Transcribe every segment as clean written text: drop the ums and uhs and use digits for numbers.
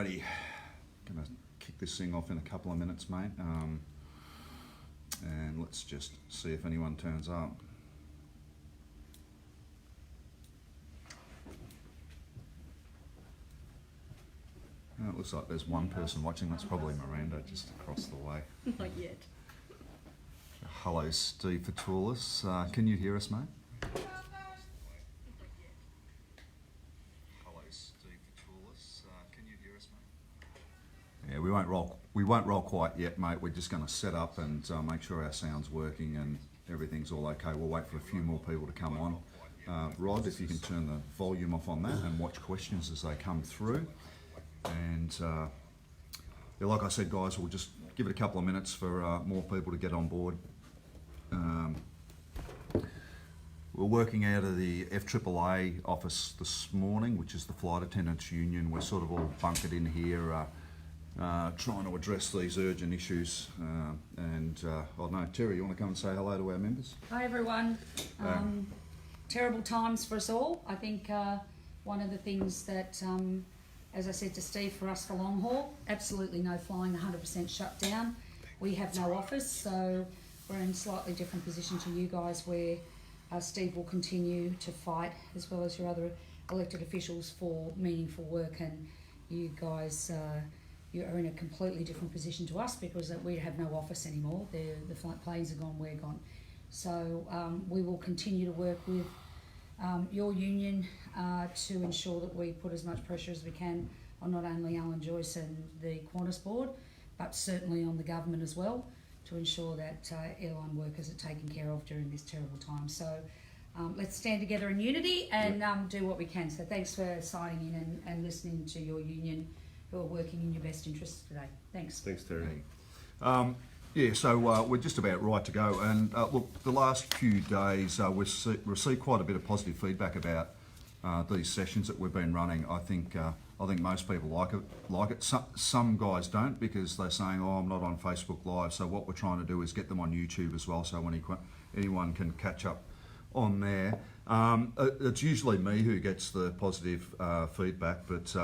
Alrighty, gonna kick this thing off in a couple of minutes, mate. And let's just see if anyone turns up. It looks like there's one person watching. That's probably Miranda just across the way. Not yet. Hello, Steve Purvinas. Can you hear us, mate? Yeah, we won't roll quite yet, mate. We're just going to set up and make sure our sound's working and everything's all okay. We'll wait for a few more people to come on. Rod, if you can turn the volume off on that and watch questions as they come through. And yeah, like I said, guys, we'll just give it a couple of minutes for more people to get on board. We're working out of the AAA office this morning, which is the Flight Attendants Union. We're sort of all bunkered in here. Trying to address these urgent issues, and I don't know, Terry, you want to come and say hello to our members? Hi everyone. Terrible times for us all. I think one of the things that, as I said to Steve, for us for long haul, absolutely no flying, 100% shut down. We have no office, so we're in a slightly different position to you guys, where Steve will continue to fight, as well as your other elected officials, for meaningful work, and you guys you are in a completely different position to us, because we have no office anymore. The planes are gone, we're gone. So we will continue to work with your union to ensure that we put as much pressure as we can on not only Alan Joyce and the Qantas board, but certainly on the government as well, to ensure that airline workers are taken care of during this terrible time. So let's stand together in unity and do what we can. So thanks for signing in and listening to your union, who are working in your best interests today. Thanks. Thanks, Terry. Yeah, so we're just about right to go. And look, the last few days we've received quite a bit of positive feedback about these sessions that we've been running. I think most people like it. Some guys don't, because they're saying, "Oh, I'm not on Facebook Live." So what we're trying to do is get them on YouTube as well, so anyone can catch up on there. It's usually me who gets the positive feedback, but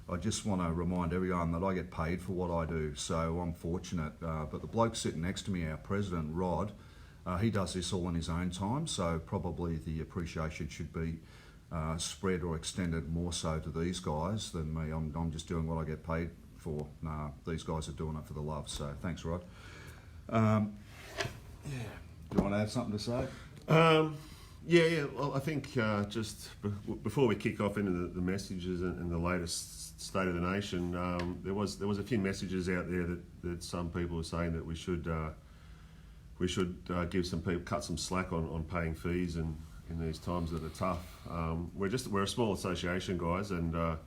I just want to remind everyone that I get paid for what I do, so I'm fortunate. But the bloke sitting next to me, our president, Rod, he does this all in his own time, so probably the appreciation should be spread or extended more so to these guys than me. I'm just doing what I get paid for. Nah, these guys are doing it for the love, so thanks, Rod. Yeah. Do you want to have something to say? Yeah. Well, I think just before we kick off into the messages and the latest state of the nation, there was a few messages out there that some people are saying that we should give some people, cut some slack on paying fees in these times that are tough. We're a small association, guys, and a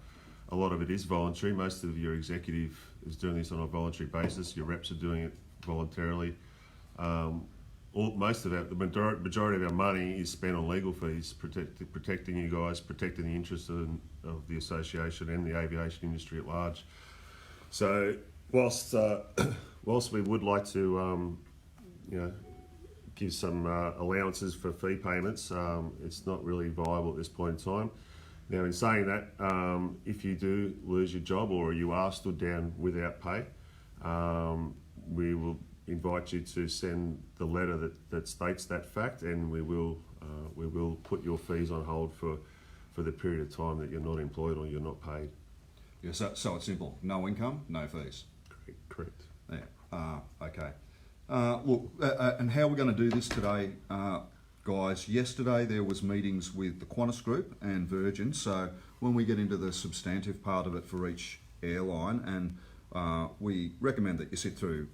lot of it is voluntary. Most of your executive is doing this on a voluntary basis. Your reps are doing it voluntarily. The majority of our money is spent on legal fees, protecting you guys, protecting the interests of the association and the aviation industry at large. So whilst we would like to give some allowances for fee payments, it's not really viable at this point in time. Now, in saying that, if you do lose your job or you are stood down without pay, we will invite you to send the letter that states that fact, and we will put your fees on hold for the period of time that you're not employed or you're not paid. Yeah, so it's simple. No income, no fees. Correct. Yeah. Okay. Look, and how we're going to do this today, guys. Yesterday there was meetings with the Qantas Group and Virgin. So when we get into the substantive part of it for each airline, and we recommend that you sit through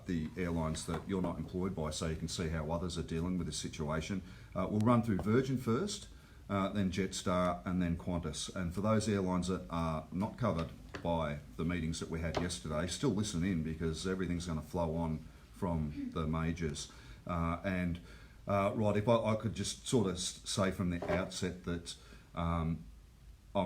the airlines that you're not employed by, so you can see how others are dealing with this situation. We'll run through Virgin first, then Jetstar, and then Qantas. And for those airlines that are not covered by the meetings that we had yesterday, still listen in, because everything's going to flow on from the majors. Right, if I could just sort of say from the outset that I'm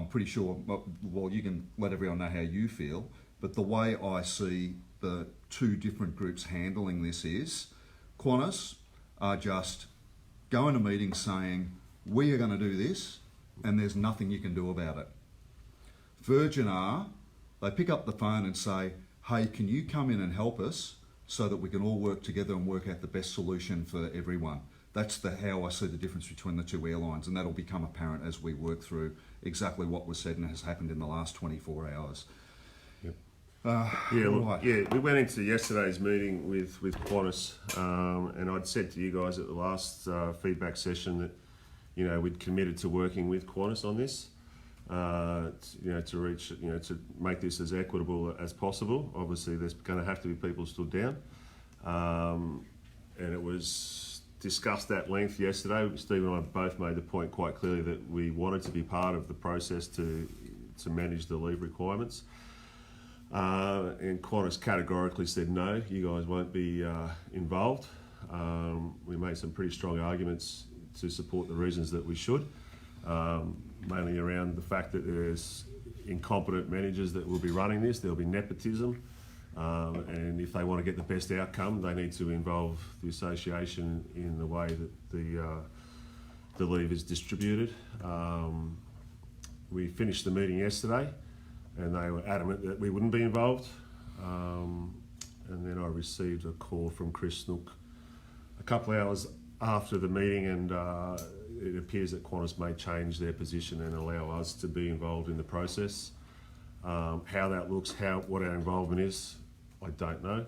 pretty sure, well, you can let everyone know how you feel, but the way I see the two different groups handling this is Qantas are just going to meetings saying, we are going to do this and there's nothing you can do about it. Virgin are, they pick up the phone and say, hey, can you come in and help us so that we can all work together and work out the best solution for everyone? That's how I see the difference between the two airlines, and that'll become apparent as we work through exactly what was said and has happened in the last 24 hours. Yep. Right. We went into yesterday's meeting with Qantas, and I'd said to you guys at the last feedback session that, you know, we'd committed to working with Qantas on this, to make this as equitable as possible. Obviously, there's going to have to be people stood down, and it was discussed at length yesterday. Steve and I both made the point quite clearly that we wanted to be part of the process to manage the leave requirements. And Qantas categorically said no, you guys won't be involved. We made some pretty strong arguments to support the reasons that we should, mainly around the fact that there's incompetent managers that will be running this, there'll be nepotism, and if they want to get the best outcome, they need to involve the association in the way that the leave is distributed. We finished the meeting yesterday, and they were adamant that we wouldn't be involved. And then I received a call from Chris Snook a couple of hours after the meeting, and it appears that Qantas may change their position and allow us to be involved in the process. How that looks, what our involvement is, I don't know.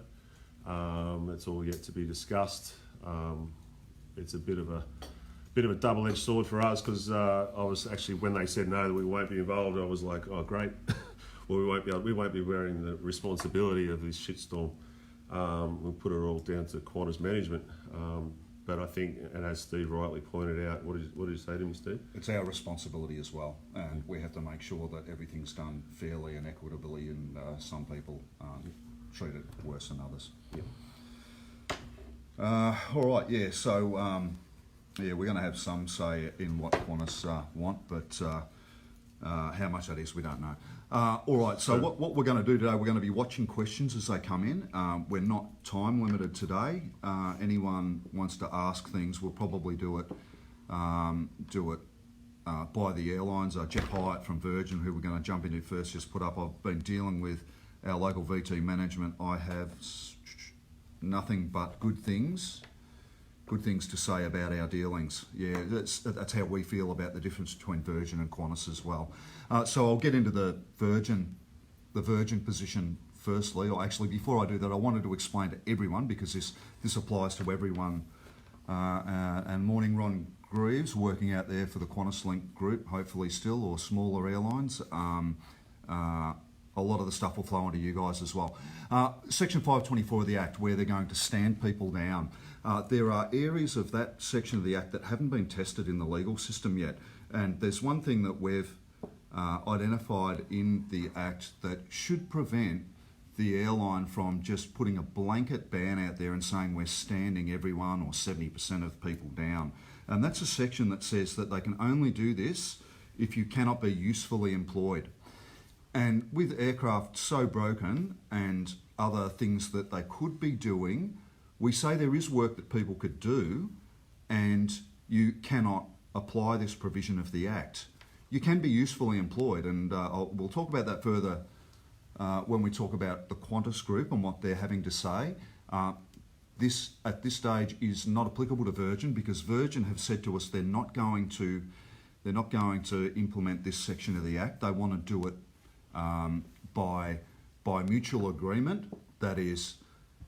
It's all yet to be discussed. It's a bit of a double-edged sword for us, because I was actually, when they said no, that we won't be involved, I was like, oh great. Well, we won't be wearing the responsibility of this shitstorm. We'll put it all down to Qantas management. But I think, and as Steve rightly pointed out, what did you say to me, Steve? It's our responsibility as well, and we have to make sure that everything's done fairly and equitably, and some people treat it worse than others. Yeah. All right, yeah, so we're going to have some say in what Qantas want, but how much that is, we don't know. All right, so what we're going to do today, we're going to be watching questions as they come in. We're not time limited today. Anyone wants to ask things, we'll probably do it by the airlines. Jeff Hyatt from Virgin, who we're going to jump into first, just put up, I've been dealing with our local VT management. I have nothing but good things to say about our dealings. Yeah, that's how we feel about the difference between Virgin and Qantas as well. So I'll get into the Virgin position firstly, or actually before I do that, I wanted to explain to everyone, because this applies to everyone. And morning, Ron Greaves, working out there for the Qantas Link group, hopefully still, or smaller airlines. A lot of the stuff will flow onto you guys as well. Section 524 of the Act, where they're going to stand people down. There are areas of that section of the Act that haven't been tested in the legal system yet. And there's one thing that we've identified in the Act that should prevent the airline from just putting a blanket ban out there and saying we're standing everyone or 70% of people down. And that's a section that says that they can only do this if you cannot be usefully employed. And with aircraft so broken and other things that they could be doing, we say there is work that people could do, and you cannot apply this provision of the Act. You can be usefully employed, and we'll talk about that further when we talk about the Qantas group and what they're having to say. This at this stage is not applicable to Virgin, because Virgin have said to us they're not going to implement this section of the Act. They want to do it by mutual agreement. That is,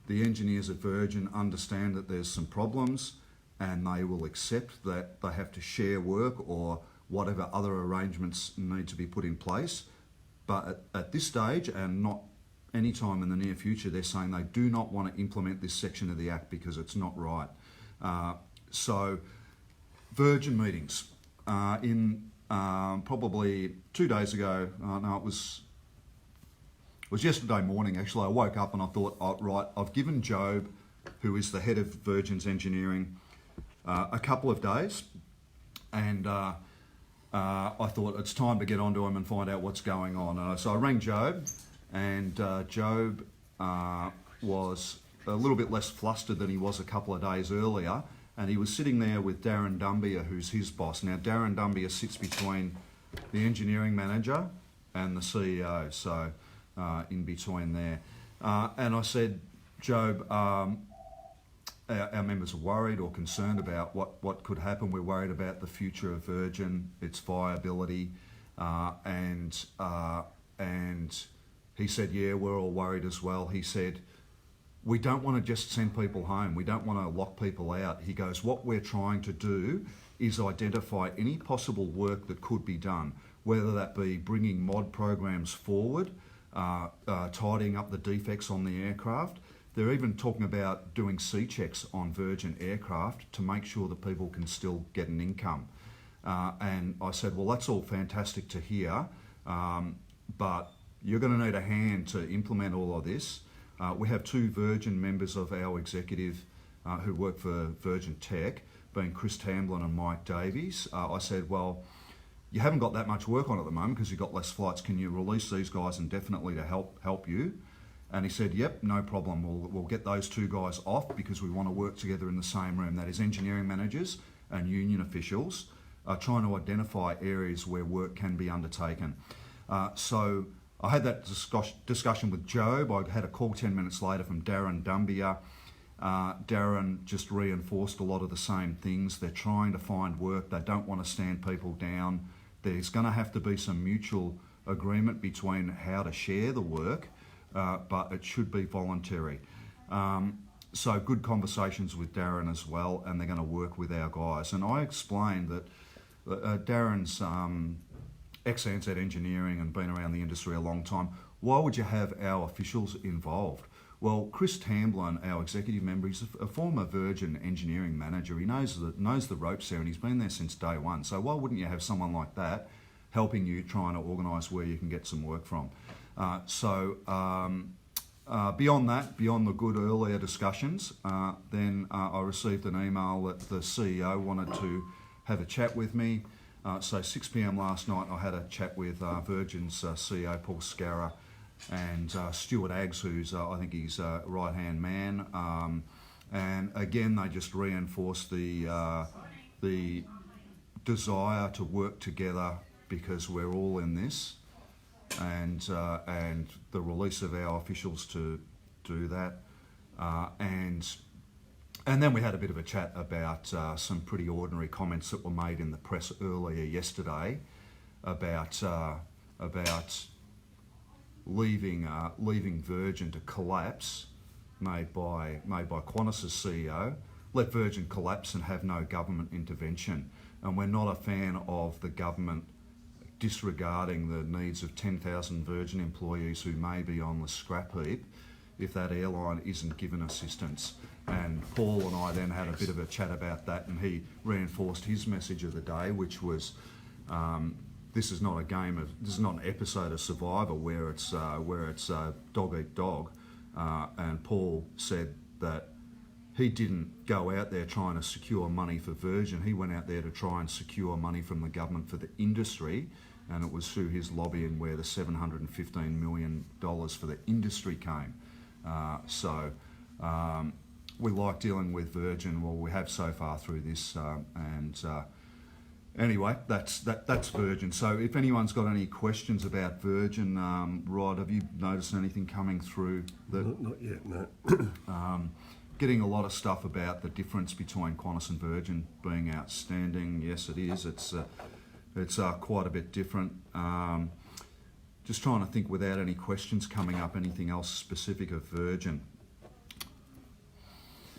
the engineers at Virgin understand that there's some problems, and they will accept that they have to share work or whatever other arrangements need to be put in place. But at this stage, and not any time in the near future, they're saying they do not want to implement this section of the Act because it's not right. So Virgin meetings in probably 2 days ago, no, it was yesterday morning actually. I woke up and I thought, oh, right, I've given Job, who is the head of Virgin's engineering, a couple of days, and I thought it's time to get onto him and find out what's going on. So I rang Job, and Job was a little bit less flustered than he was a couple of days earlier, and he was sitting there with Darren Dumbier, who's his boss. Now, Darren Dumbier sits between the engineering manager and the CEO. So in between there. And I said, Job, our members are worried or concerned about what could happen. We're worried about the future of Virgin, its viability, and he said, yeah, we're all worried as well. He said, we don't want to just send people home. We don't want to lock people out. He goes, what we're trying to do is identify any possible work that could be done, whether that be bringing mod programs forward, tidying up the defects on the aircraft. They're even talking about doing C-checks on Virgin aircraft to make sure that people can still get an income. And I said, well, that's all fantastic to hear, but you're going to need a hand to implement all of this. We have two Virgin members of our executive who work for Virgin Tech, being Chris Tamblin and Mike Davies. I said, well, you haven't got that much work on at the moment because you've got less flights. Can you release these guys indefinitely to help you? And he said, yep, no problem. We'll get those two guys off because we want to work together in the same room. That is engineering managers and union officials trying to identify areas where work can be undertaken. So I had that discussion with Job. I had a call 10 minutes later from Darren Dumbier. Darren just reinforced a lot of the same things. They're trying to find work. They don't want to stand people down. There's going to have to be some mutual agreement between how to share the work, but it should be voluntary. So good conversations with Darren as well, and they're going to work with our guys. And I explained that Darren's ex-Ansett engineering and been around the industry a long time. Why would you have our officials involved? Well, Chris Tamblin, our executive member, he's a former Virgin engineering manager. He knows the ropes there, and he's been there since day one. So why wouldn't you have someone like that helping you, trying to organise where you can get some work from? Beyond that, beyond the good earlier discussions, then I received an email that the CEO wanted to have a chat with me. So 6 p.m. last night, I had a chat with Virgin's CEO, Paul Scarra, and Stuart Aggs, who's, I think he's a right-hand man. And again, they just reinforced the desire to work together because we're all in this, and the release of our officials to do that. And then we had a bit of a chat about some pretty ordinary comments that were made in the press earlier yesterday about leaving Virgin to collapse, made by Qantas' CEO. Let Virgin collapse and have no government intervention. And we're not a fan of the government disregarding the needs of 10,000 Virgin employees who may be on the scrap heap if that airline isn't given assistance. And Paul and I then had a bit of a chat about that, and he reinforced his message of the day, which was this is not an episode of Survivor where it's dog eat dog. And Paul said that he didn't go out there trying to secure money for Virgin. He went out there to try and secure money from the government for the industry, and it was through his lobbying where the $715 million for the industry came. We like dealing with Virgin. Well, we have so far through this, anyway, that's Virgin. So if anyone's got any questions about Virgin, Rod, have you noticed anything coming through? Not yet, no. Getting a lot of stuff about the difference between Qantas and Virgin being outstanding. Yes, it is. It's quite a bit different. Just trying to think without any questions coming up, anything else specific of Virgin.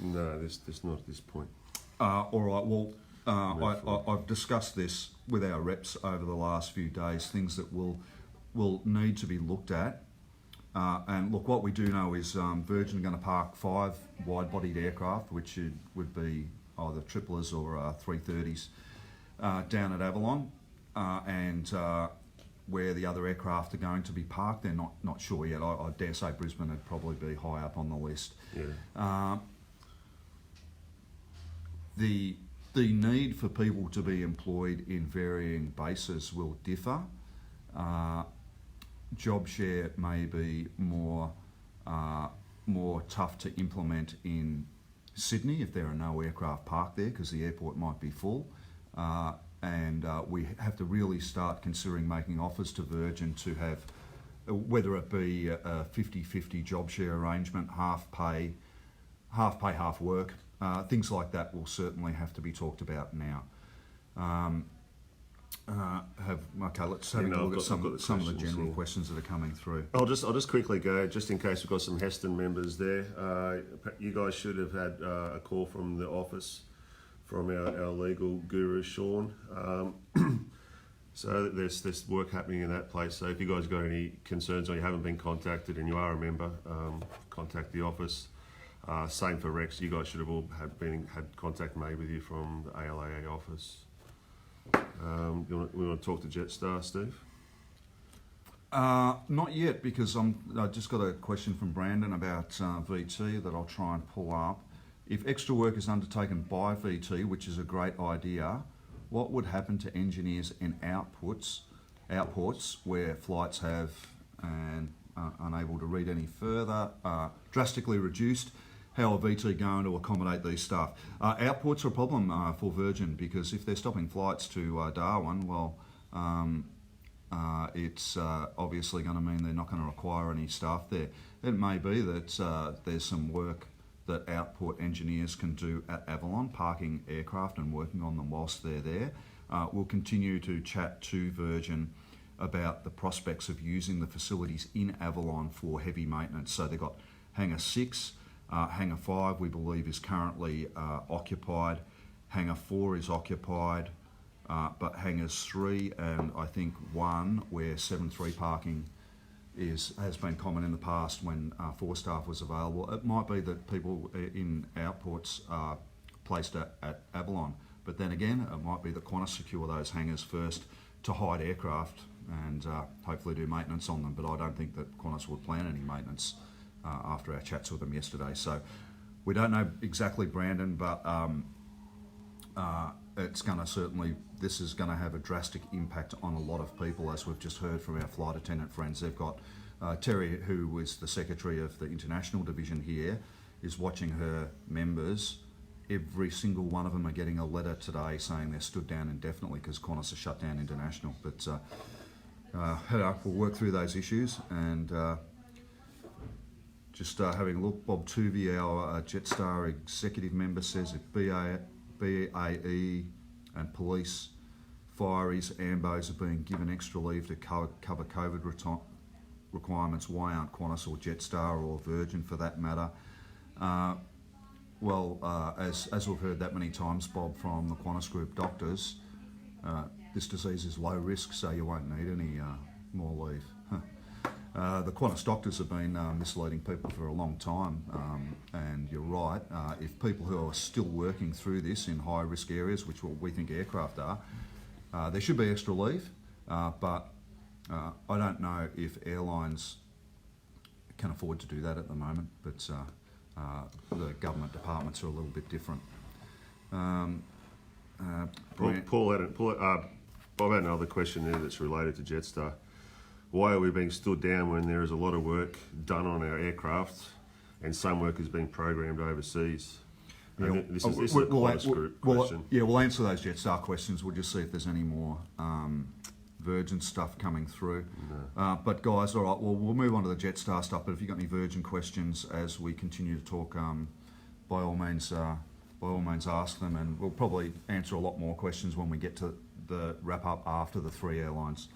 No, there's not at this point. All right, well, I've discussed this with our reps over the last few days, things that will need to be looked at. And look, what we do know is Virgin are going to park 5 wide-bodied aircraft, which would be either triplers or 330s, down at Avalon, and where the other aircraft are going to be parked, they're not sure yet. I dare say Brisbane would probably be high up on the list. Yeah. The need for people to be employed in varying bases will differ. Job share may be more tough to implement in Sydney if there are no aircraft parked there because the airport might be full. And we have to really start considering making offers to Virgin to have whether it be a 50-50 job share arrangement, half pay, half work, things like that will certainly have to be talked about now. Let's have a look at some of the general questions that are coming through. I'll just quickly go, just in case we've got some Heston members there. You guys should have had a call from the office from our legal guru, Sean. So there's work happening in that place. So if you guys got any concerns or you haven't been contacted and you are a member, contact the office. Same for Rex. You guys should have all had contact made with you from the ALAEA office. We want to talk to Jetstar, Steve? Not yet, because I just got a question from Brandon about VT that I'll try and pull up. If extra work is undertaken by VT, which is a great idea, what would happen to engineers in outports where flights have and unable to read any further, drastically reduced? How are VT going to accommodate these staff? Outports are a problem for Virgin, because if they're stopping flights to Darwin, well, it's obviously going to mean they're not going to require any staff there. It may be that there's some work that outport engineers can do at Avalon, parking aircraft and working on them whilst they're there. We'll continue to chat to Virgin about the prospects of using the facilities in Avalon for heavy maintenance. So they've got Hangar 6, Hangar 5 we believe is currently occupied, Hangar 4 is occupied, but Hangars 3 and I think 1 where 7-3 parking has been common in the past when 4 staff was available. It might be that people in outports are placed at Avalon, but then again it might be that Qantas secure those hangars first to hide aircraft and hopefully do maintenance on them, but I don't think that Qantas would plan any maintenance after our chats with them yesterday. So we don't know exactly, Brandon, but it's going to this is going to have a drastic impact on a lot of people, as we've just heard from our flight attendant friends. They've got Terry, who was the secretary of the international division here, is watching her members. Every single one of them are getting a letter today saying they're stood down indefinitely because Qantas has shut down international. But we'll work through those issues. And just having a look, Bob Tuvey, our Jetstar executive member, says if BAE and police, fireys, AMBOs are being given extra leave to cover COVID requirements, why aren't Qantas or Jetstar or Virgin for that matter? As we've heard that many times, Bob, from the Qantas Group doctors, this disease is low risk, so you won't need any more leave. The Qantas doctors have been misleading people for a long time, and you're right. If people who are still working through this in high-risk areas, which we think aircraft are, there should be extra leave, but I don't know if airlines can afford to do that at the moment, but the government departments are a little bit different. Bob had another question there that's related to Jetstar. Why are we being stood down when there is a lot of work done on our aircraft and some work is being programmed overseas? Yeah, This is a Qantas Group question. We'll answer those Jetstar questions. We'll just see if there's any more Virgin stuff coming through. No. But guys, all right, well, we'll move on to the Jetstar stuff. But if you've got any Virgin questions as we continue to talk, by all means ask them, and we'll probably answer a lot more questions when we get to the wrap up after the 3 airlines.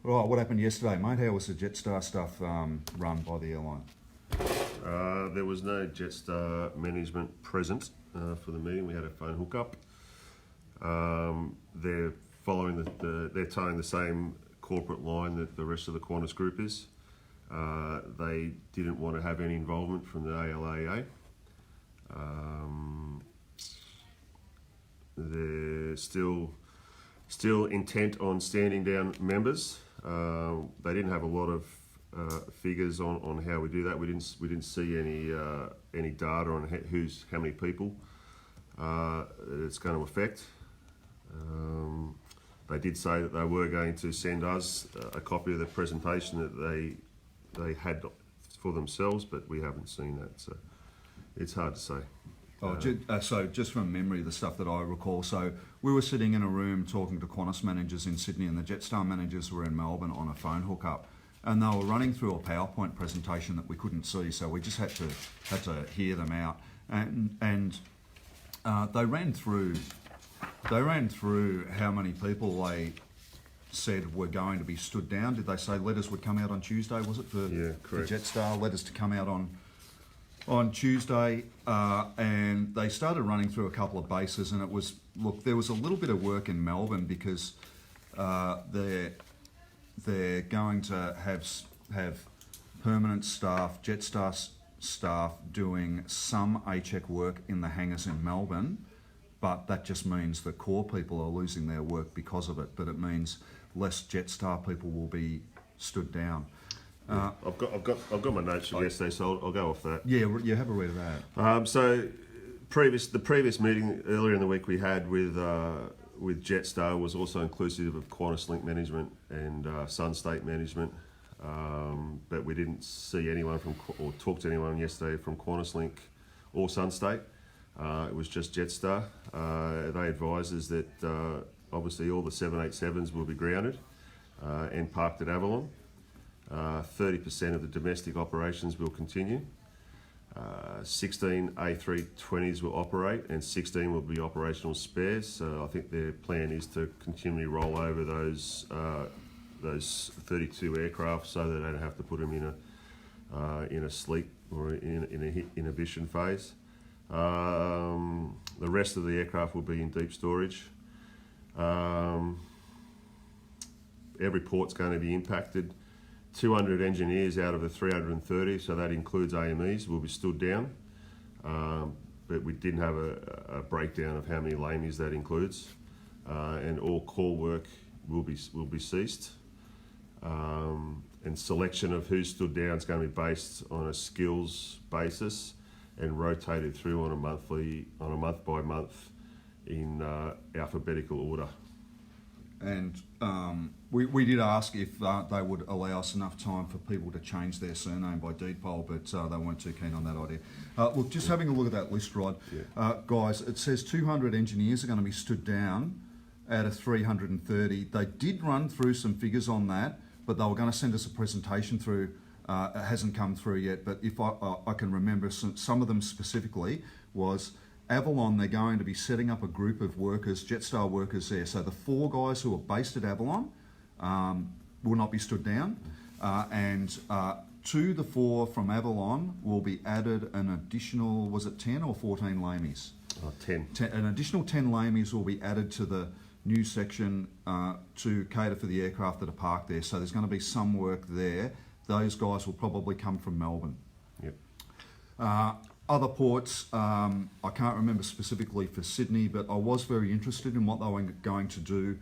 All right, what happened yesterday, mate? How was the Jetstar stuff run by the airline? There was no Jetstar management present for the meeting. We had a phone hookup. They're following they're towing the same corporate line that the rest of the Qantas Group is. They didn't want to have any involvement from the ALAEA. They're still intent on standing down members. They didn't have a lot of figures on how we do that. We didn't see any data on how many people it's going to affect. They did say that they were going to send us a copy of the presentation that they had for themselves, but we haven't seen that, so it's hard to say. So just from memory, the stuff that I recall, so we were sitting in a room talking to Qantas managers in Sydney, and the Jetstar managers were in Melbourne on a phone hookup, and they were running through a PowerPoint presentation that we couldn't see, so we just had to hear them out. And they ran through how many people they said were going to be stood down. Did they say letters would come out on Tuesday? Was it for Jetstar? Letters to come out on Tuesday, and they started running through a couple of bases, and it was, look, there was a little bit of work in Melbourne because they're going to have permanent staff, Jetstar staff, doing some A-check work in the hangars in Melbourne, but that just means that core people are losing their work because of it. But it means less Jetstar people will be stood down. I've got my notes from yesterday, so I'll go off that. Yeah, you have a read of that. So the previous meeting earlier in the week we had with Jetstar was also inclusive of Qantas Link Management and Sun State Management, but we didn't see anyone or talk to anyone yesterday from Qantas Link or Sun State. It was just Jetstar. They advised us that obviously all the 787s will be grounded and parked at Avalon. 30% of the domestic operations will continue. 16 A320s will operate and 16 will be operational spares. So I think their plan is to continually roll over those 32 aircraft so that they don't have to put them in a sleep or in a inhibition phase. The rest of the aircraft will be in deep storage. Every port's going to be impacted. 200 engineers out of the 330, so that includes AMEs, will be stood down. But we didn't have a breakdown of how many lamies that includes. And all call work will be ceased. And selection of who's stood down is going to be based on a skills basis and rotated through on a month by month in alphabetical order. And we did ask if they would allow us enough time for people to change their surname by deed poll, but they weren't too keen on that idea. Look, just having a look at that list, Rod, guys, it says 200 engineers are going to be stood down out of 330. They did run through some figures on that, but they were going to send us a presentation through. It hasn't come through yet, but if I can remember some of them specifically was Avalon. They're going to be setting up a group of workers, Jetstar workers there. So the 4 guys who are based at Avalon will not be stood down, and to the 4 from Avalon will be added an additional, was it 10 or 14 lamies? 10. An additional 10 lamies will be added to the new section to cater for the aircraft that are parked there. So there's going to be some work there. Those guys will probably come from Melbourne. Yep. Other ports, I can't remember specifically for Sydney, but I was very interested in what they were going to do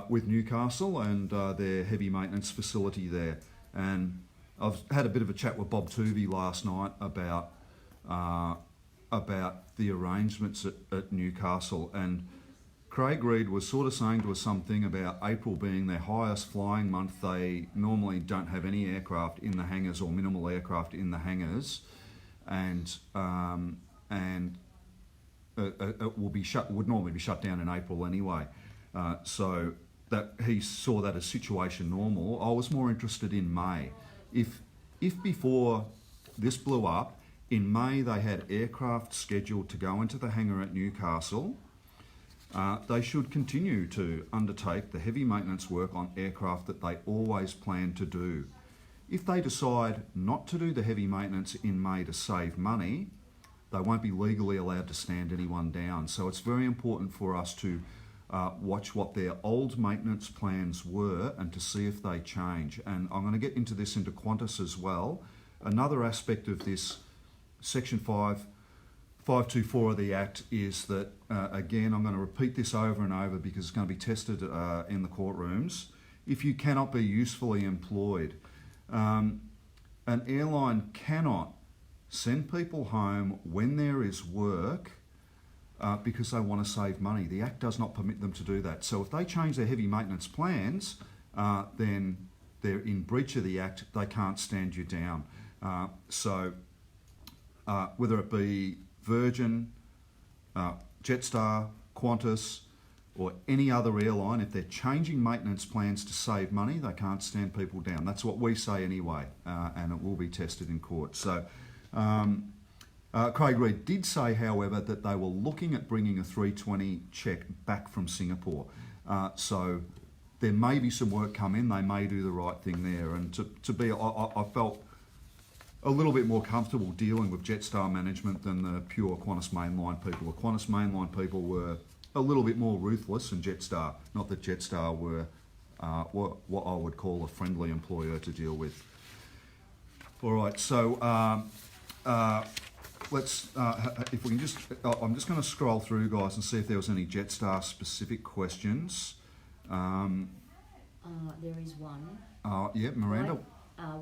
with Newcastle and their heavy maintenance facility there. And I've had a bit of a chat with Bob Tuvey last night about the arrangements at Newcastle, and Craig Reed was sort of saying to us something about April being their highest flying month. They normally don't have any aircraft in the hangars or minimal aircraft in the hangars, and it would normally be shut down in April anyway. So that he saw that as situation normal. I was more interested in May. If before this blew up, in May they had aircraft scheduled to go into the hangar at Newcastle, they should continue to undertake the heavy maintenance work on aircraft that they always plan to do. If they decide not to do the heavy maintenance in May to save money, they won't be legally allowed to stand anyone down. So it's very important for us to watch what their old maintenance plans were and to see if they change. And I'm going to get into this into Qantas as well. Another aspect of this Section 524 of the Act is that, again, I'm going to repeat this over and over because it's going to be tested in the courtrooms. If you cannot be usefully employed, an airline cannot send people home when there is work because they want to save money. The Act does not permit them to do that. So if they change their heavy maintenance plans, then they're in breach of the Act. They can't stand you down. So whether it be Virgin, Jetstar, Qantas, or any other airline, if they're changing maintenance plans to save money, they can't stand people down. That's what we say anyway, and it will be tested in court. So Craig Reed did say, however, that they were looking at bringing a 320 check back from Singapore. So there may be some work come in. They may do the right thing there. And I felt a little bit more comfortable dealing with Jetstar management than the pure Qantas mainline people. The Qantas mainline people were a little bit more ruthless than Jetstar. Not that Jetstar were what I would call a friendly employer to deal with. All right, so let's, if we can just, I'm just going to scroll through, guys, and see if there was any Jetstar specific questions. There is one. Yeah, Miranda.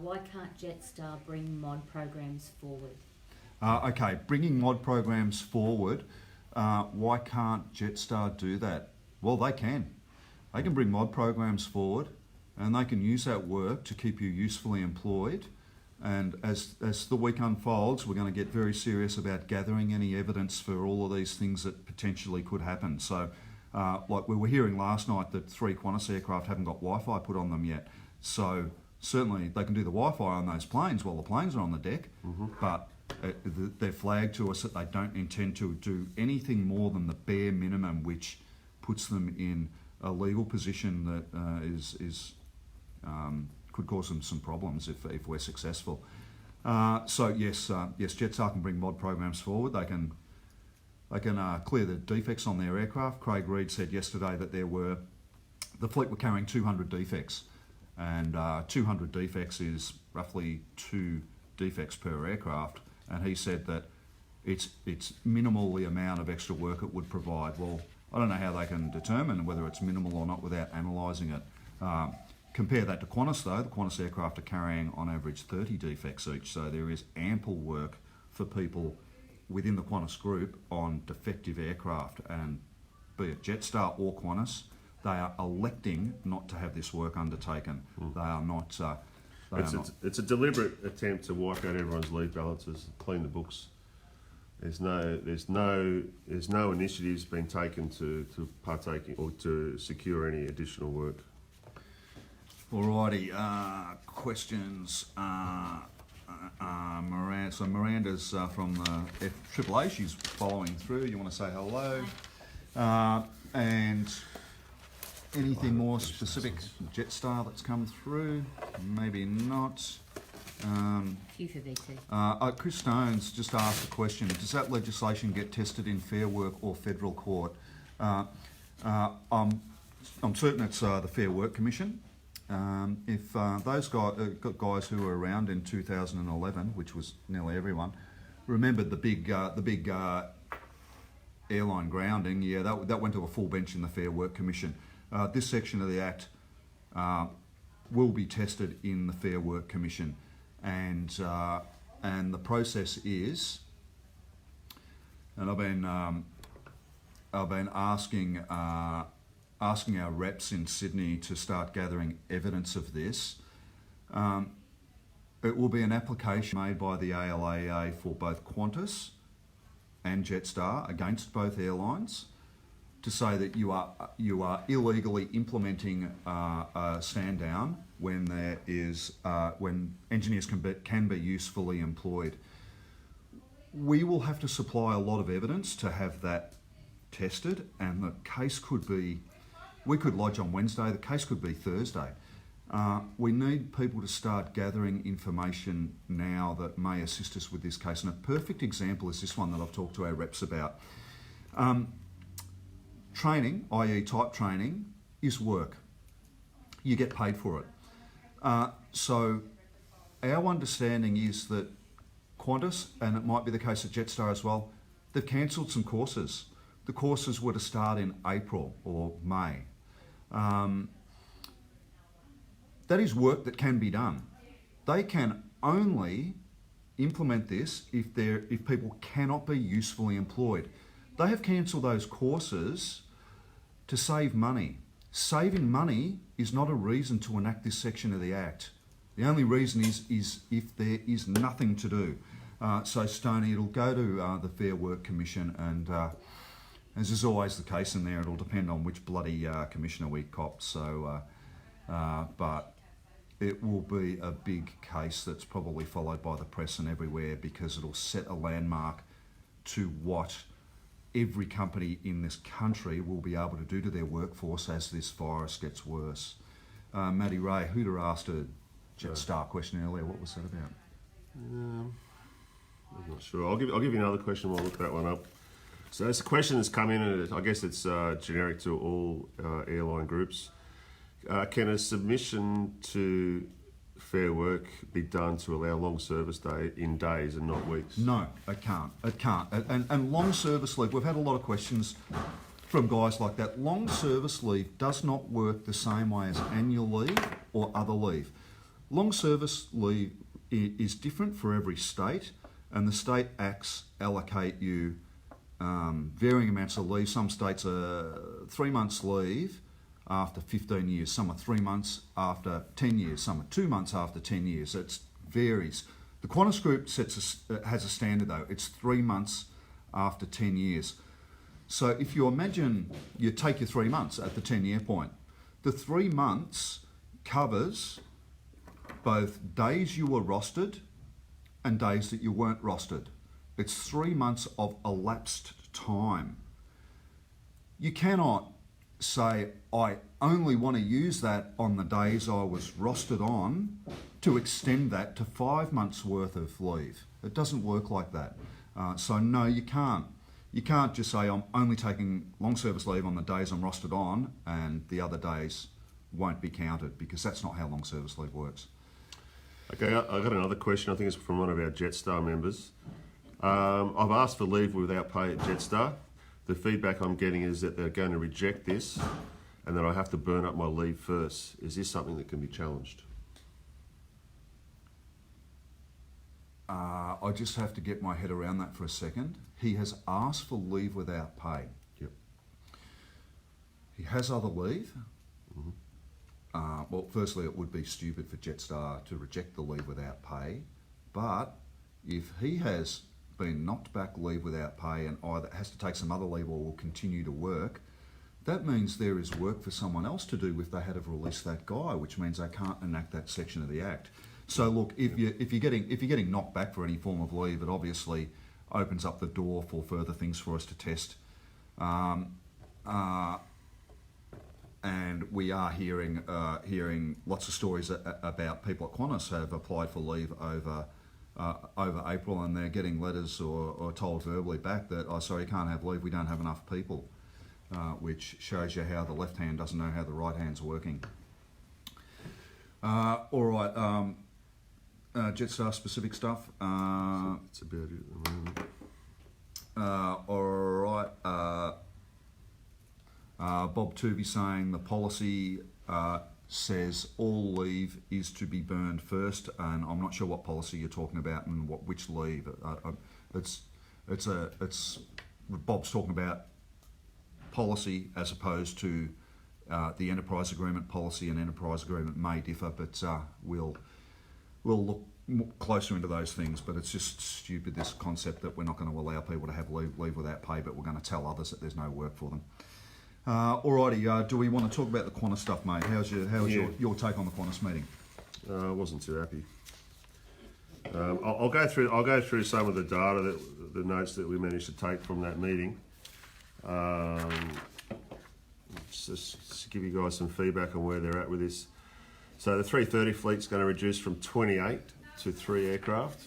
Why can't Jetstar bring mod programs forward? Okay, bringing mod programs forward. Why can't Jetstar do that? Well, they can. They can bring mod programs forward, and they can use that work to keep you usefully employed. And as the week unfolds, we're going to get very serious about gathering any evidence for all of these things that potentially could happen. So, like we were hearing last night that 3 Qantas aircraft haven't got Wi-Fi put on them yet. So certainly they can do the Wi-Fi on those planes while the planes are on the deck, but they're flagged to us that they don't intend to do anything more than the bare minimum, which puts them in a legal position that could cause them some problems if we're successful. So yes, Jetstar can bring mod programs forward. They can clear the defects on their aircraft. Craig Reed said yesterday that the fleet were carrying 200 defects, and 200 defects is roughly 2 defects per aircraft. And he said that it's minimal the amount of extra work it would provide. Well, I don't know how they can determine whether it's minimal or not without analysing it. Compare that to Qantas though. The Qantas aircraft are carrying on average 30 defects each, so there is ample work for people within the Qantas group on defective aircraft, and be it Jetstar or Qantas, they are electing not to have this work undertaken. They are not. It's a deliberate attempt to wipe out everyone's leave balances, clean the books. There's no initiatives being taken to partake in, or to secure any additional work. Alrighty, questions. Miranda. So Miranda's from the AAA. She's following through. You want to say hello? And anything more specific Jetstar that's come through? Maybe not. Few for VT. Chris Stones just asked a question. Does that legislation get tested in Fair Work or Federal Court? I'm certain it's the Fair Work Commission. If those guys who were around in 2011, which was nearly everyone, remembered the big airline grounding, yeah, that went to a full bench in the Fair Work Commission. This section of the Act will be tested in the Fair Work Commission, and the process is, and I've been asking our reps in Sydney to start gathering evidence of this. It will be an application made by the ALAEA for both Qantas and Jetstar against both airlines to say that you are illegally implementing a stand down when there is when engineers can be usefully employed. We will have to supply a lot of evidence to have that tested, and the case could be. We could lodge on Wednesday, the case could be Thursday. We need people to start gathering information now that may assist us with this case. And a perfect example is this one that I've talked to our reps about. Training, i.e. type training, is work. You get paid for it. So our understanding is that Qantas, and it might be the case at Jetstar as well, they've cancelled some courses. The courses were to start in April or May. That is work that can be done. They can only implement this if people cannot be usefully employed. They have cancelled those courses to save money. Saving money is not a reason to enact this section of the Act. The only reason is if there is nothing to do. So Stoney, it'll go to the Fair Work Commission, and as is always the case in there, it'll depend on which bloody commissioner we cop. So, but it will be a big case that's probably followed by the press and everywhere, because it'll set a landmark to what every company in this country will be able to do to their workforce as this virus gets worse. Maddie Ray, who'd have asked a Jetstar question earlier? What was that about? I'm not sure. I'll give you another question while I look that one up. So this question has come in, and I guess it's generic to all airline groups. Can a submission to Fair Work be done to allow long service day in days and not weeks? No, it can't. It can't. And long service leave, we've had a lot of questions from guys like that. Long service leave does not work the same way as annual leave or other leave. Long service leave is different for every state, and the state acts allocate you varying amounts of leave. Some states are 3 months leave after 15 years, some are 3 months after 10 years, some are 2 months after 10 years. It varies. The Qantas Group has a standard though, it's 3 months after 10 years. So if you imagine you take your 3 months at the 10-year point, the 3 months covers both days you were rostered and days that you weren't rostered. It's 3 months of elapsed time. You cannot say, I only want to use that on the days I was rostered on, to extend that to 5 months worth of leave. It doesn't work like that. So no, you can't. You can't just say, I'm only taking long service leave on the days I'm rostered on and the other days won't be counted, because that's not how long service leave works. Okay, I got another question. I think it's from one of our Jetstar members. I've asked for leave without pay at Jetstar. The feedback I'm getting is that they're going to reject this and that I have to burn up my leave first. Is this something that can be challenged? I just have to get my head around that for a second. He has asked for leave without pay. Yep. He has other leave. Well, firstly, it would be stupid for Jetstar to reject the leave without pay. But if he has been knocked back leave without pay and either has to take some other leave or will continue to work, that means there is work for someone else to do if they had to release that guy, which means they can't enact that section of the Act. So look, if you're getting knocked back for any form of leave, it obviously opens up the door for further things for us to test. And we are hearing lots of stories about people at Qantas have applied for leave over April, and they're getting letters or told verbally back that, oh, sorry, you can't have leave, we don't have enough people, which shows you how the left hand doesn't know how the right hand's working. All right, Jetstar specific stuff. That's about it at the moment. All right. Bob Tooby saying the policy says all leave is to be burned first, and I'm not sure what policy you're talking about and which leave. It's Bob's talking about policy as opposed to the enterprise agreement policy. An enterprise agreement may differ, but we'll look closer into those things. But it's just stupid, this concept that we're not going to allow people to have leave without pay, but we're going to tell others that there's no work for them. Alrighty, do we want to talk about the Qantas stuff, mate? How's your take on the Qantas meeting? I wasn't too happy. I'll go through some of the data, the notes that we managed to take from that meeting. Just give you guys some feedback on where they're at with this. So the 330 fleet's going to reduce from 28 to 3 aircraft.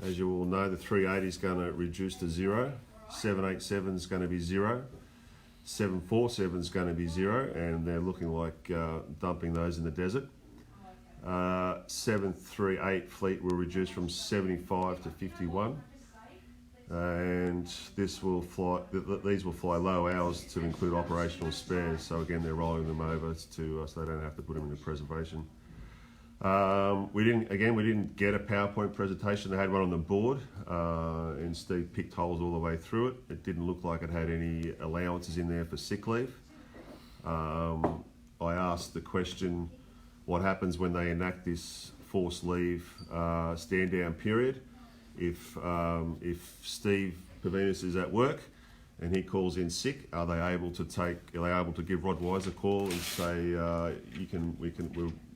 As you all know, the 380 is going to reduce to 0. 787 is going to be 0. 747 is going to be 0, and they're looking like dumping those in the desert. 738 fleet will reduce from 75 to 51, and these will fly low hours to include operational spares. So again, they're rolling them over to so they don't have to put them into preservation. We didn't get a PowerPoint presentation. They had one on the board, and Steve picked holes all the way through it. It didn't look like it had any allowances in there for sick leave. I asked the question, what happens when they enact this forced leave stand down period? If Steve Purvinas is at work and he calls in sick, are they able to give Rod Wyse a call and say,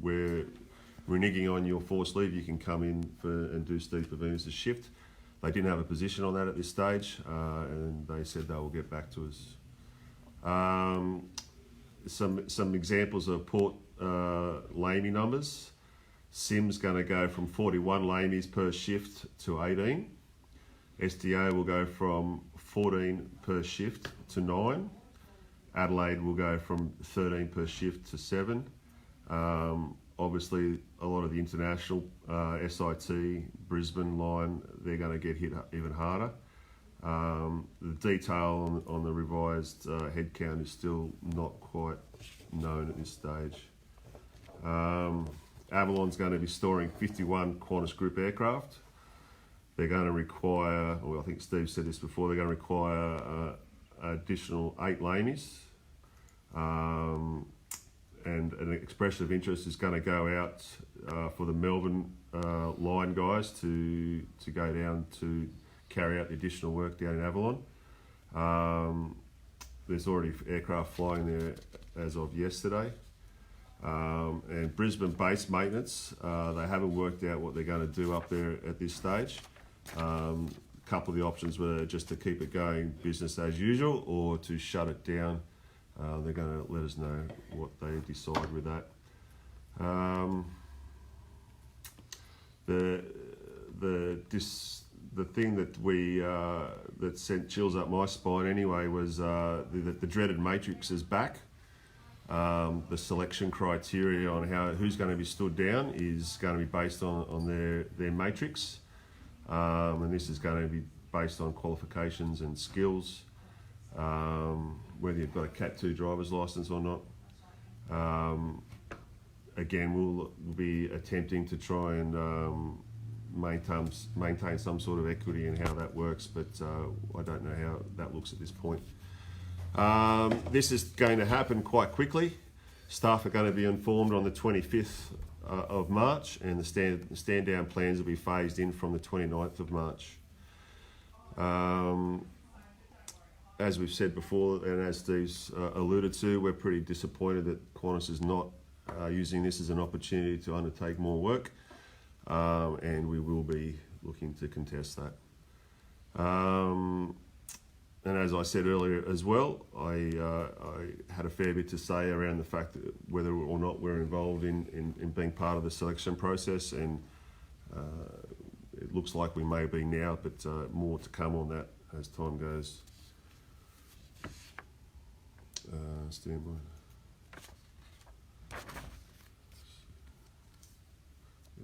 we're reneging on your forced leave, you can come in and do Steve Purvinas' shift? They didn't have a position on that at this stage, and they said they will get back to us. Some examples of port lamey numbers. Sim's going to go from 41 lamies per shift to 18. SDA will go from 14 per shift to 9. Adelaide will go from 13 per shift to 7. Obviously, a lot of the international SIT, Brisbane line, they're going to get hit even harder. The detail on the revised headcount is still not quite known at this stage. Avalon's going to be storing 51 Qantas Group aircraft. They're going to require, well, I think Steve said this before, they're going to require additional 8 lamies. And an expression of interest is going to go out for the Melbourne line guys to go down to carry out the additional work down in Avalon. There's already aircraft flying there as of yesterday. And Brisbane base maintenance, they haven't worked out what they're going to do up there at this stage. A couple of the options were just to keep it going business as usual or to shut it down. They're going to let us know what they decide with that. The thing that sent chills up my spine anyway was the dreaded matrix is back. The selection criteria on who's going to be stood down is going to be based on their matrix, and this is going to be based on qualifications and skills. Whether you've got a Cat 2 driver's licence or not. Again, we'll be attempting to try and maintain some sort of equity in how that works, but I don't know how that looks at this point. This is going to happen quite quickly. Staff are going to be informed on the 25th of March, and the stand down plans will be phased in from the 29th of March. As we've said before, and as Steve's alluded to, we're pretty disappointed that Qantas is not using this as an opportunity to undertake more work, and we will be looking to contest that. And as I said earlier as well, I had a fair bit to say around the fact that whether or not we're involved in being part of the selection process, and it looks like we may be now, but more to come on that as time goes. Stand by.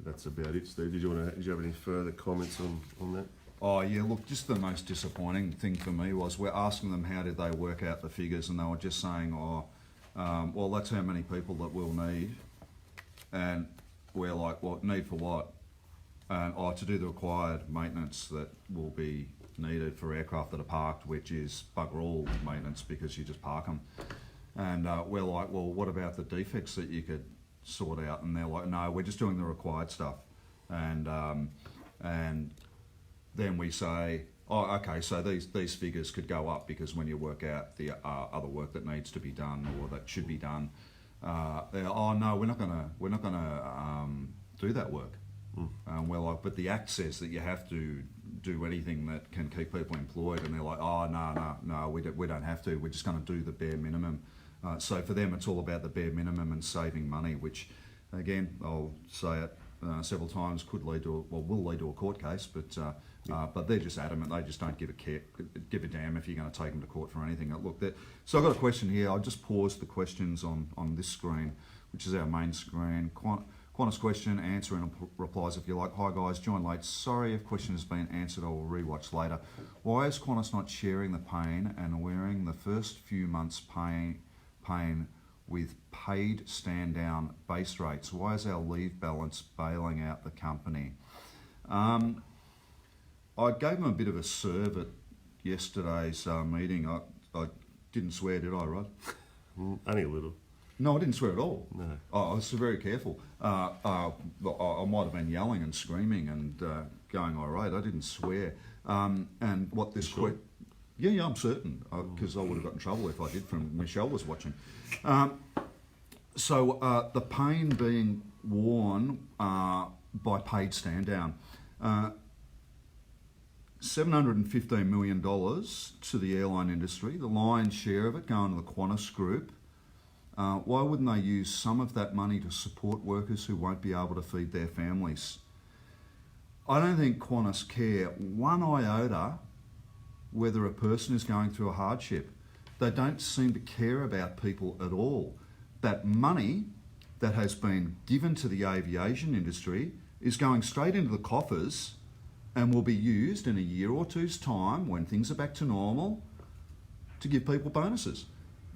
That's about it, Steve. Did you have any further comments on that? Oh yeah, look, just the most disappointing thing for me was we're asking them how did they work out the figures, and they were just saying, well, that's how many people that we'll need, and we're like, well, need for what? And to do the required maintenance that will be needed for aircraft that are parked, which is bugger all maintenance because you just park them. And we're like, well, what about the defects that you could sort out? And they're like, no, we're just doing the required stuff. And then we say, oh, okay, so these figures could go up because when you work out the other work that needs to be done or that should be done, oh no, we're not gonna do that work. We're like, but the Act says that you have to do anything that can keep people employed, and they're like, oh no, we don't have to. We're just going to do the bare minimum. So for them, it's all about the bare minimum and saving money, which, again, I'll say it several times, will lead to a court case, but they're just adamant. They just don't give a damn if you're going to take them to court for anything. Look, so I've got a question here. I'll just pause the questions on this screen, which is our main screen. Qantas question, answer and replies if you like. Hi guys, joined late. Sorry if question has been answered, I will rewatch later. Why is Qantas not sharing the pain and wearing the first few months' pain with paid stand down base rates? Why is our leave balance bailing out the company? I gave them a bit of a serve at yesterday's meeting. I didn't swear, did I, Rod? Only a little. No, I didn't swear at all. No. I was very careful. I might have been yelling and screaming and going irate. I didn't swear. And what this Sure. Yeah, I'm certain, because I would have got in trouble if I did, from Michelle was watching. So the pain being worn by paid stand down. $715 million to the airline industry, the lion's share of it going to the Qantas group. Why wouldn't they use some of that money to support workers who won't be able to feed their families? I don't think Qantas care one iota whether a person is going through a hardship. They don't seem to care about people at all. That money that has been given to the aviation industry is going straight into the coffers and will be used in a year or two's time, when things are back to normal, to give people bonuses.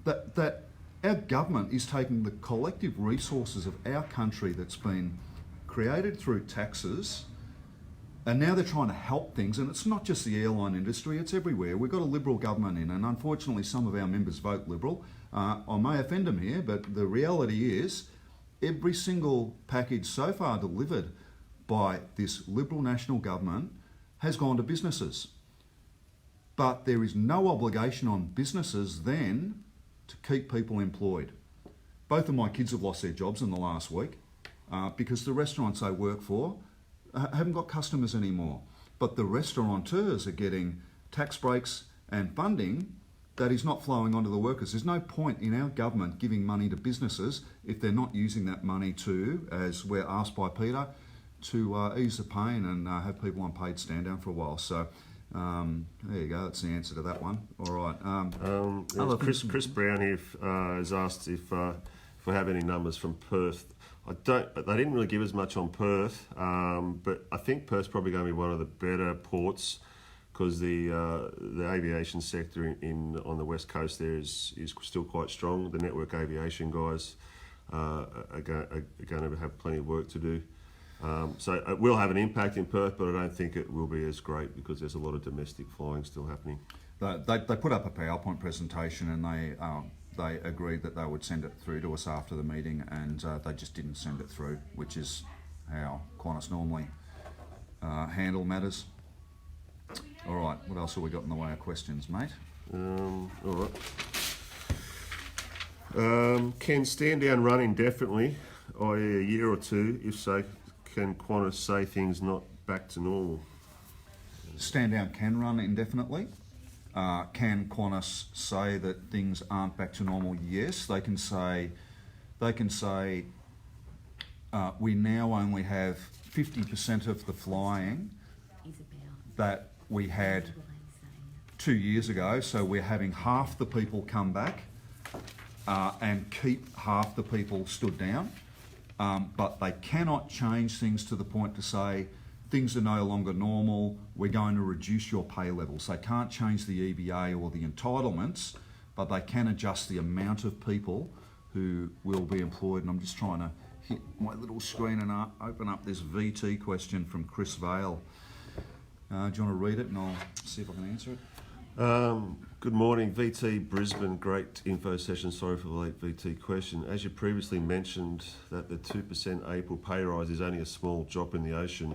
That our government is taking the collective resources of our country that's been created through taxes, and now they're trying to help things. And it's not just the airline industry, it's everywhere. We've got a Liberal government in, and unfortunately some of our members vote Liberal. I may offend them here, but the reality is every single package so far delivered by this Liberal national government has gone to businesses. But there is no obligation on businesses then to keep people employed. Both of my kids have lost their jobs in the last week because the restaurants they work for haven't got customers anymore. But the restaurateurs are getting tax breaks and funding that is not flowing onto the workers. There's no point in our government giving money to businesses if they're not using that money to, as we're asked by Peter, to ease the pain and have people on paid stand down for a while. So there you go, that's the answer to that one. All right. Chris Brown here has asked if we have any numbers from Perth. I don't, but they didn't really give us much on Perth, but I think Perth's probably going to be one of the better ports, because the aviation sector on the west coast there is still quite strong. The network aviation guys are going to have plenty of work to do. So it will have an impact in Perth, but I don't think it will be as great because there's a lot of domestic flying still happening. They put up a PowerPoint presentation, and they agreed that they would send it through to us after the meeting, and they just didn't send it through, which is how Qantas normally handle matters. All right, what else have we got in the way of questions, mate? All right. Can stand down run indefinitely, i.e. a year or two? If so, can Qantas say things not back to normal? Stand down can run indefinitely. Can Qantas say that things aren't back to normal? Yes, they can say we now only have 50% of the flying that we had 2 years ago, so we're having half the people come back and keep half the people stood down, but they cannot change things to the point to say things are no longer normal, we're going to reduce your pay levels. They can't change the EBA or the entitlements, but they can adjust the amount of people who will be employed. And I'm just trying to hit my little screen and open up this VT question from Chris Vale. Do you want to read it and I'll see if I can answer it? Good morning, VT Brisbane. Great info session. Sorry for the late VT question. As you previously mentioned that the 2% April pay rise is only a small drop in the ocean,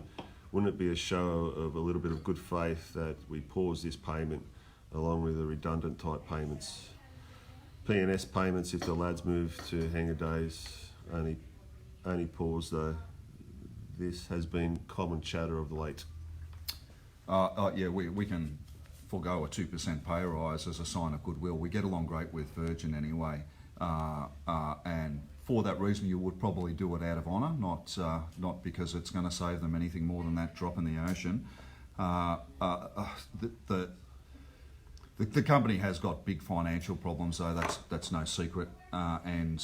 wouldn't it be a show of a little bit of good faith that we pause this payment along with the redundant type payments? P&S payments if the lads move to hangar days, only pause though. This has been common chatter of late. Yeah, we can forego a 2% pay rise as a sign of goodwill. We get along great with Virgin anyway, and for that reason you would probably do it out of honour, not because it's going to save them anything more than that drop in the ocean. The company has got big financial problems though, that's no secret, and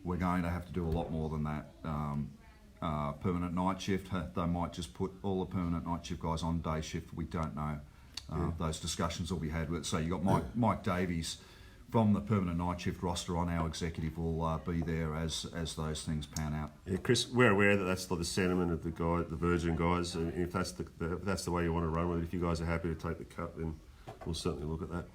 we're going to have to do a lot more than that. Permanent night shift, they might just put all the permanent night shift guys on day shift, we don't know. Those discussions will be had with, so you got Mike Davies from the permanent night shift roster on our executive will be there as those things pan out. Yeah, Chris, we're aware that that's the sentiment of the Virgin guys, and if that's the way you want to run with it, if you guys are happy to take the cut, then we'll certainly look at that.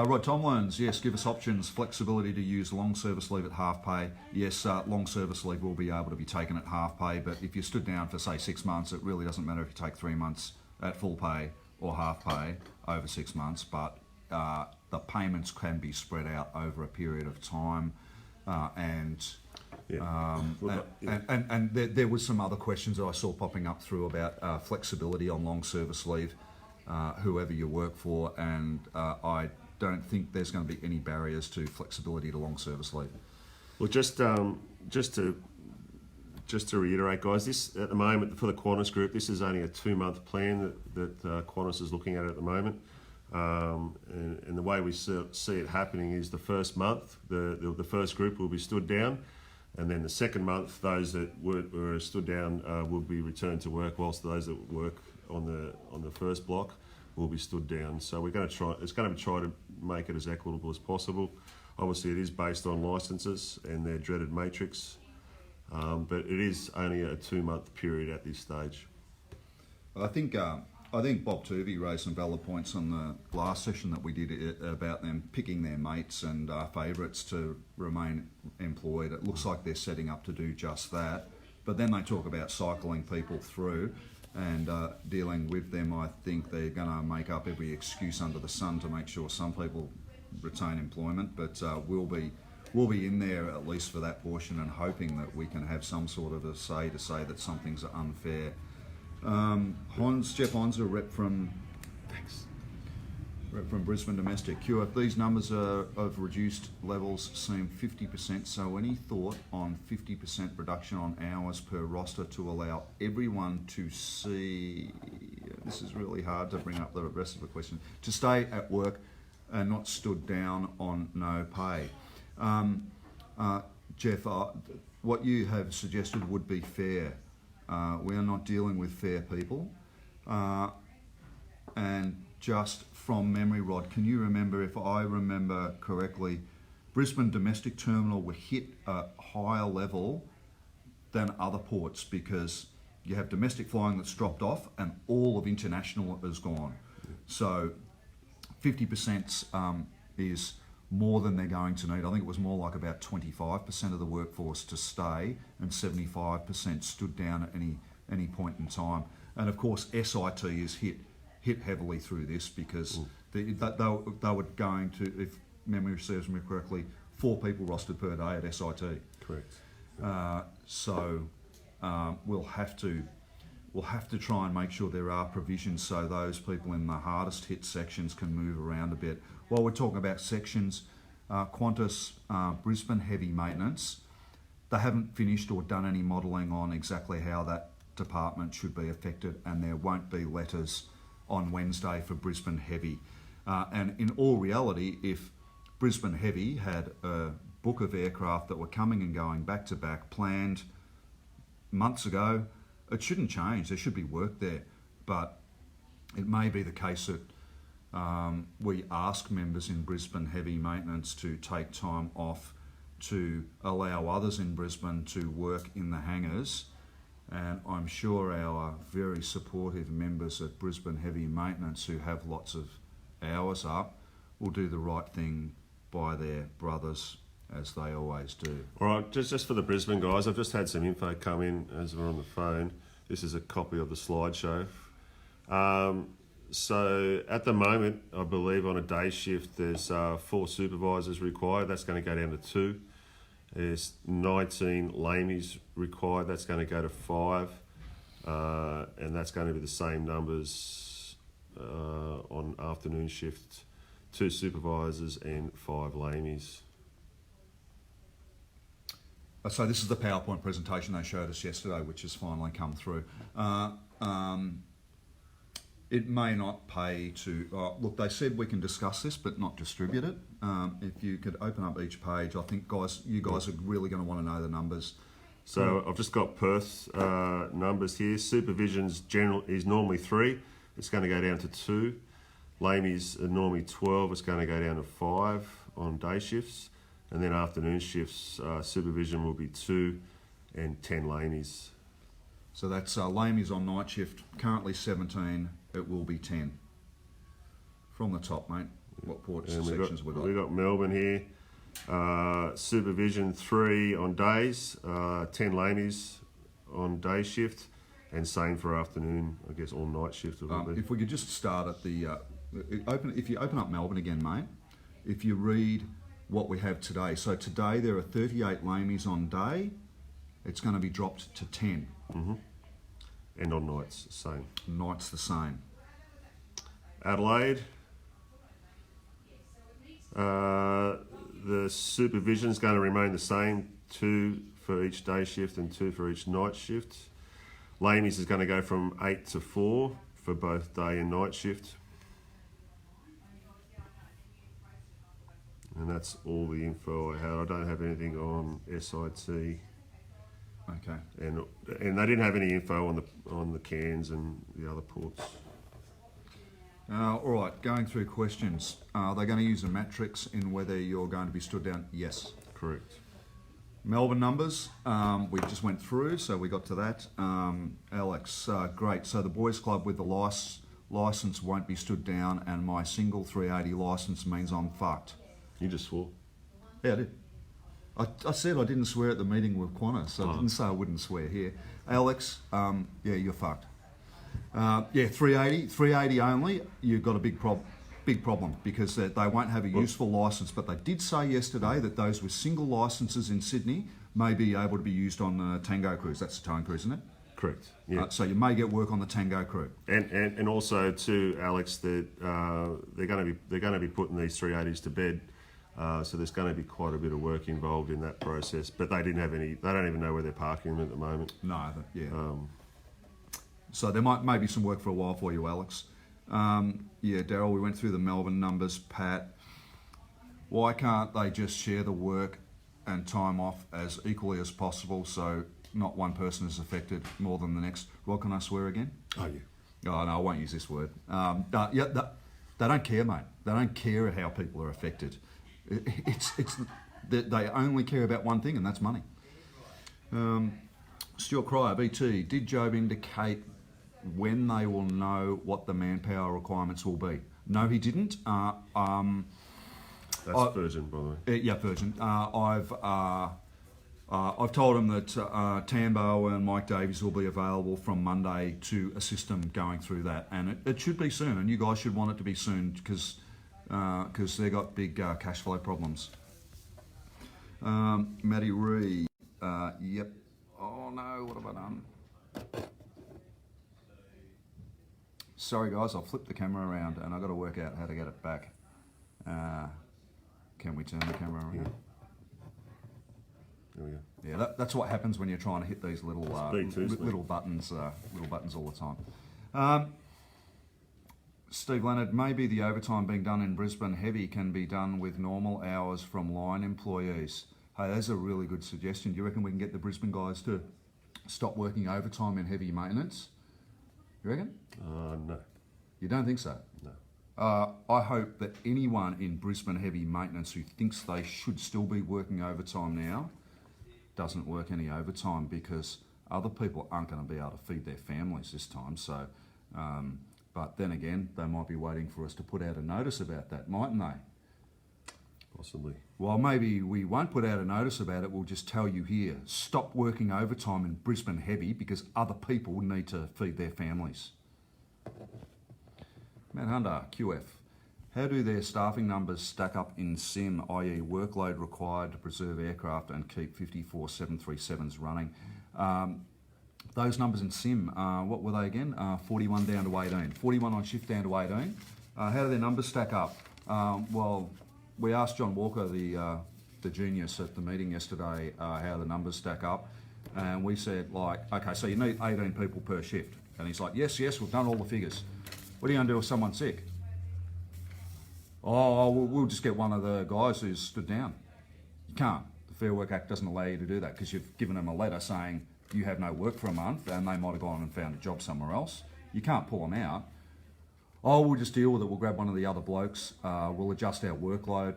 Rod Tomlins, yes, give us options, flexibility to use long service leave at half pay. Yes, long service leave will be able to be taken at half pay, but if you stood down for say 6 months, it really doesn't matter if you take 3 months at full pay or half pay over 6 months, but the payments can be spread out over a period of time, and there was some other questions that I saw popping up through about flexibility on long service leave, whoever you work for, and I don't think there's going to be any barriers to flexibility to long service leave. Well, just to reiterate, guys, this at the moment for the Qantas group, this is only a 2-month plan that Qantas is looking at the moment, and the way we see it happening is the first month, the first group will be stood down, and then the second month, those that were stood down will be returned to work, whilst those that work on the first block will be stood down. So we're going to try. It's going to try to make it as equitable as possible. Obviously, it is based on licences and their dreaded matrix, but it is only a 2-month period at this stage. I think Bob Turvey raised some valid points on the last session that we did about them picking their mates and favourites to remain employed. It looks like they're setting up to do just that, but then they talk about cycling people through and dealing with them. I think they're going to make up every excuse under the sun to make sure some people retain employment, but we'll be in there at least for that portion and hoping that we can have some sort of a say to say that some things are unfair. Jeff Hons, a rep from Brisbane Domestic. Q, these numbers of reduced levels seem 50%, so any thought on 50% reduction on hours per roster to allow everyone to see, this is really hard to bring up the rest of the question, to stay at work and not stood down on no pay. Jeff, what you have suggested would be fair. We are not dealing with fair people. And just from memory, Rod, can you remember, if I remember correctly, Brisbane Domestic Terminal were hit a higher level than other ports because you have domestic flying that's dropped off and all of international is gone. So 50% is more than they're going to need. I think it was more like about 25% of the workforce to stay and 75% stood down at any point in time. And of course, SIT is hit heavily through this because they were going to, if memory serves me correctly, 4 people rostered per day at SIT. Correct. So we'll have to try and make sure there are provisions so those people in the hardest hit sections can move around a bit. While we're talking about sections, Qantas Brisbane heavy maintenance, they haven't finished or done any modelling on exactly how that department should be affected, and there won't be letters on Wednesday for Brisbane heavy. And in all reality, if Brisbane heavy had a book of aircraft that were coming and going back to back, planned months ago, it shouldn't change. There should be work there, but it may be the case that we ask members in Brisbane heavy maintenance to take time off to allow others in Brisbane to work in the hangars, and I'm sure our very supportive members at Brisbane heavy maintenance who have lots of hours up will do the right thing by their brothers, as they always do. All right, just for the Brisbane guys, I've just had some info come in as we're on the phone. This is a copy of the slideshow. So at the moment, I believe on a day shift, there's 4 supervisors required. That's going to go down to 2. There's 19 lamies required. That's going to go to 5. And that's going to be the same numbers on afternoon shift. 2 supervisors and 5 lamies. So this is the PowerPoint presentation they showed us yesterday, which has finally come through. It may not pay to... look, they said we can discuss this, but not distribute it. If you could open up each page, I think, you guys are really going to want to know the numbers. So I've just got Perth's numbers here. Supervision's general is normally 3. It's going to go down to 2. Lamies are normally 12. It's going to go down to 5 on day shifts. And then afternoon shifts, supervision will be 2 and 10 lamies. So that's lamies on night shift, currently 17, it will be 10. From the top, mate, what ports and sections have we got? We've got Melbourne here. Supervision 3 on days, 10 lamies on day shift, and same for afternoon, I guess all night shift. If we could just start at the If you open up Melbourne again, mate, if you read what we have today. So today there are 38 lamies on day. It's going to be dropped to 10. And on nights, same. Nights the same. Adelaide, the supervision is going to remain the same, 2 for each day shift and 2 for each night shift. Lamies is going to go from 8 to 4 for both day and night shift. And that's all the info I had. I don't have anything on SIT. Okay. And they didn't have any info on the Cairns and the other ports. All right, going through questions. Are they going to use a matrix in whether you're going to be stood down? Yes. Correct. Melbourne numbers, we just went through, so we got to that. Alex, great. So the boys club with the licence won't be stood down, and my single 380 licence means I'm fucked. You just swore. Yeah, I did. I said I didn't swear at the meeting with Qantas, so I didn't say I wouldn't swear here. Alex, yeah, you're fucked. Yeah, 380 only, you've got a big problem because they won't have a useful licence, but they did say yesterday that those with single licences in Sydney may be able to be used on Tango Cruise. That's the towing cruise, isn't it? Correct. Yeah. So you may get work on the Tango crew. And also too, Alex, that they're going to be putting these 380s to bed. So there's going to be quite a bit of work involved in that process. But they didn't have any. They don't even know where they're parking them at the moment. No, yeah. So there might be some work for a while for you, Alex. Yeah, Daryl, we went through the Melbourne numbers. Pat, why can't they just share the work and time off as equally as possible so not one person is affected more than the next? Rod, can I swear again? Oh, yeah. Oh, no, I won't use this word. Yeah, they don't care, mate. They don't care how people are affected. They only care about one thing, and that's money. Stuart Cryer, BT, did Job indicate when they will know what the manpower requirements will be? No, he didn't. That's Virgin, by the way. Yeah, Virgin. I've told him that Tambo and Mike Davies will be available from Monday to assist them going through that, and it should be soon. And you guys should want it to be soon because they've got big cash flow problems. Matty Ree, yep. Oh no, what have I done? Sorry guys, I flipped the camera around and I've got to work out how to get it back. Can we turn the camera around? Yeah. There we go. Yeah, that's what happens when you're trying to hit these little little buttons all the time. Steve Leonard, maybe the overtime being done in Brisbane Heavy can be done with normal hours from line employees. Hey, that's a really good suggestion. Do you reckon we can get the Brisbane guys to stop working overtime in heavy maintenance? You reckon? No. You don't think so? No. I hope that anyone in Brisbane Heavy Maintenance who thinks they should still be working overtime now doesn't work any overtime, because other people aren't going to be able to feed their families this time. So, but then again, they might be waiting for us to put out a notice about that, mightn't they? Possibly. Well, maybe we won't put out a notice about it. We'll just tell you here, stop working overtime in Brisbane Heavy because other people need to feed their families. Matt Hunter, QF. How do their staffing numbers stack up in SIM, i.e. workload required to preserve aircraft and keep 54 737s running? Those numbers in SIM, what were they again? 41 down to 18. 41 on shift down to 18. How do their numbers stack up? Well, we asked John Walker, the genius at the meeting yesterday, how the numbers stack up. And we said, like, okay, so you need 18 people per shift. And he's like, yes, we've done all the figures. What are you going to do if someone's sick? Oh, we'll just get one of the guys who's stood down. You can't. The Fair Work Act doesn't allow you to do that because you've given them a letter saying you have no work for a month and they might have gone and found a job somewhere else. You can't pull them out. Oh, we'll just deal with it. We'll grab one of the other blokes. We'll adjust our workload.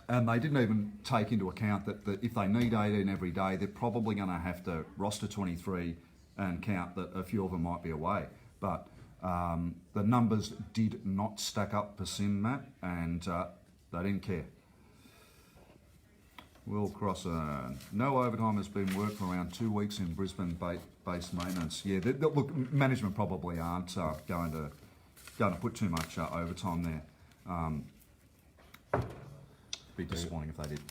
And they didn't even take into account that if they need 18 every day, they're probably going to have to roster 23 and count that a few of them might be away. But the numbers did not stack up for SIM, Matt, and they didn't care. Will Crosser, no overtime has been worked for around 2 weeks in Brisbane base maintenance. Yeah, look, management probably aren't going to going to put too much overtime there. Be disappointing if they did.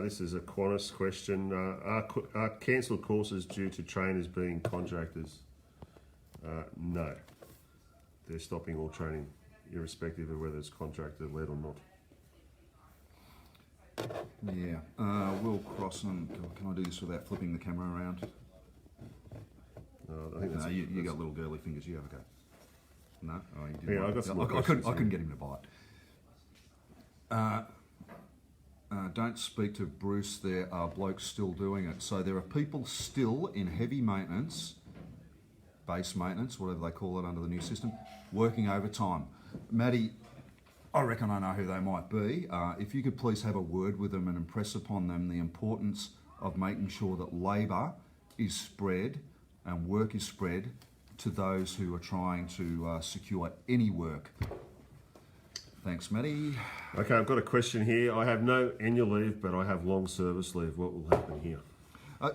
This is a Qantas question. Are cancelled courses due to trainers being contractors? No. They're stopping all training, irrespective of whether it's contractor-led or not. Yeah. Will Crossan, can I do this without flipping the camera around? I think that's... No, you got little girly fingers. You have a go. No? Oh, you didn't. Yeah, I got some more I couldn't questions get him to bite. Don't speak to Bruce. There are blokes still doing it. So there are people still in heavy maintenance, base maintenance, whatever they call it under the new system, working overtime. Maddie, I reckon I know who they might be. If you could please have a word with them and impress upon them the importance of making sure that labour is spread and work is spread to those who are trying to secure any work. Thanks, Maddie. Okay, I've got a question here. I have no annual leave, but I have long service leave. What will happen here?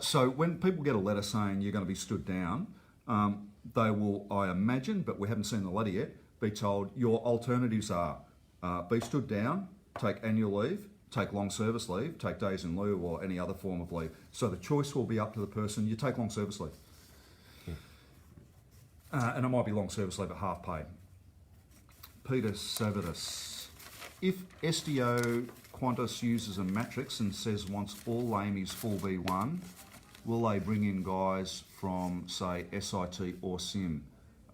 So when people get a letter saying you're going to be stood down, they will, I imagine, but we haven't seen the letter yet, be told your alternatives are be stood down, take annual leave, take long service leave, take days in lieu or any other form of leave. So the choice will be up to the person. You take long service leave. And it might be long service leave at half paid. Peter Savidis. If SDO Qantas uses a matrix and says wants all AAMEs full B1, will they bring in guys from, say, SIT or SIM?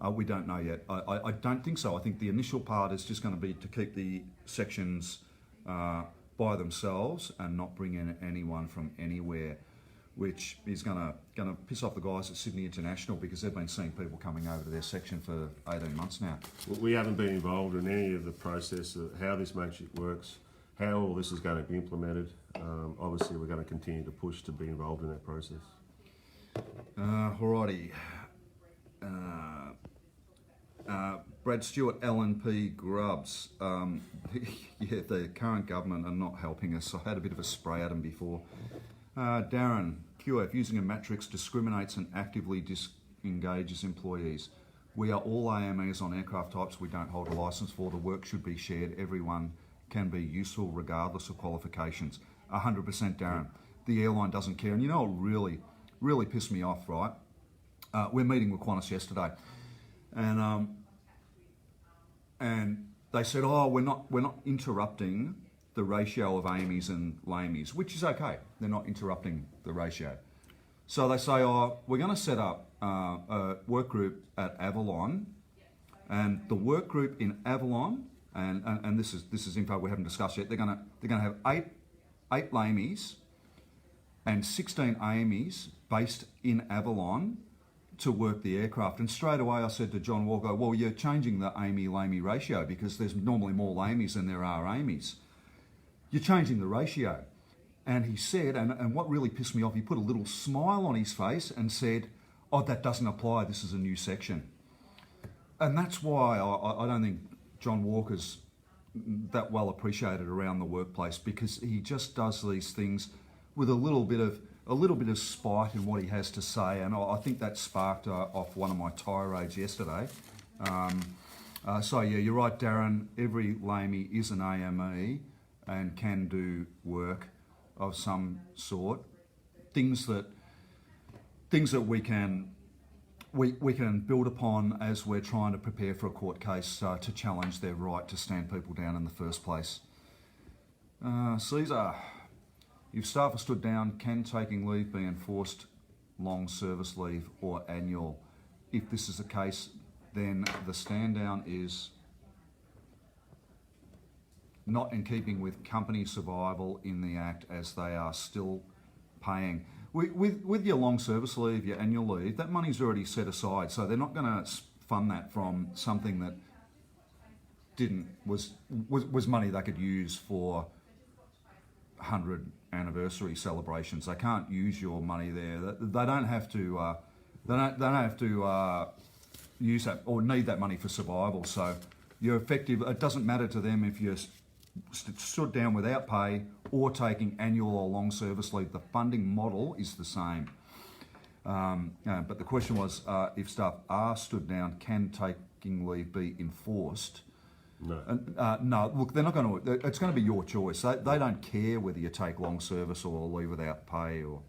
We don't know yet. I don't think so. I think the initial part is just going to be to keep the sections by themselves and not bring in anyone from anywhere, which is going to piss off the guys at Sydney International because they've been seeing people coming over to their section for 18 months now. Well, we haven't been involved in any of the process of how this matrix works, how all this is going to be implemented. Obviously, we're going to continue to push to be involved in that process. Alrighty. Brad Stewart, LNP Grubs. Yeah, the current government are not helping us. I had a bit of a spray at them before. Darren, QF, using a matrix discriminates and actively disengages employees. We are all AMEs on aircraft types we don't hold a licence for. The work should be shared. Everyone can be useful regardless of qualifications. 100% Darren. The airline doesn't care. And you know what really pissed me off, right? We're meeting with Qantas yesterday. And they said, oh, we're not interrupting the ratio of AMEs and LAMEs, which is okay. They're not interrupting the ratio. So they say, oh, we're going to set up a work group at Avalon, and the work group in Avalon, and this is info we haven't discussed yet. They're going to have eight LAMEs and 16 AMEs based in Avalon to work the aircraft. And straight away I said to John Walker, well, you're changing the AME-LAME ratio because there's normally more LAMEs than there are AMEs. You're changing the ratio. And he said, and what really pissed me off, he put a little smile on his face and said, oh, that doesn't apply, this is a new section. And that's why I don't think John Walker's that well appreciated around the workplace, because he just does these things with a little bit of spite in what he has to say, and I think that sparked off one of my tirades yesterday. So yeah, you're right, Darren. Every LAME is an AME and can do work of some sort. Things that we can build upon as we're trying to prepare for a court case to challenge their right to stand people down in the first place. Caesar. If staff are stood down, can taking leave be enforced long service leave or annual? If this is the case, then the stand down is not in keeping with company survival in the Act, as they are still paying. With your long service leave, your annual leave, that money's already set aside, so they're not going to fund that from something that was money they could use for 100 anniversary celebrations. They can't use your money there. They don't have to. They don't have to use that or need that money for survival. So you're effective. It doesn't matter to them if you're stood down without pay or taking annual or long service leave. The funding model is the same. But the question was, if staff are stood down, can taking leave be enforced? No. No, look, they're not going to. It's going to be your choice. They don't care whether you take long service or leave without pay or.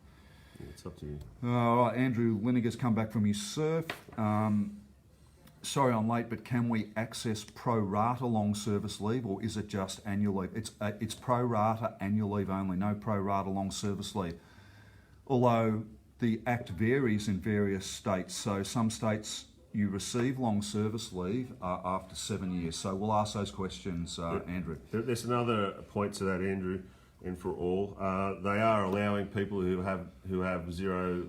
Yeah, it's up to you. All right, Andrew Linegar's come back from his surf. Sorry I'm late, but can we access pro rata long service leave, or is it just annual leave? It's pro rata annual leave only, no pro rata long service leave. Although the Act varies in various states, so some states you receive long service leave after 7 years. So we'll ask those questions, Andrew. There's another point to that, Andrew, and for all. They are allowing people who have zero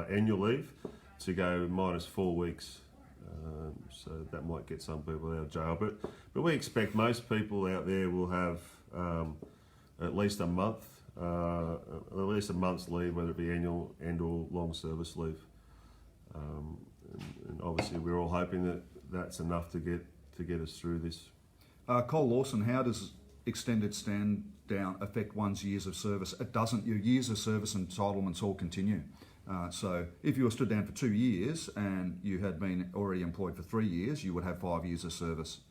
annual leave to go minus 4 weeks. So that might get some people out of jail. But we expect most people out there will have at least a month, at least a month's leave, whether it be annual and or long service leave. And obviously we're all hoping that that's enough to get us through this. Cole Lawson, how does extended stand down affect one's years of service? It doesn't. Your years of service entitlements all continue. So if you were stood down for 2 years and you had been already employed for 3 years, you would have 5 years of service.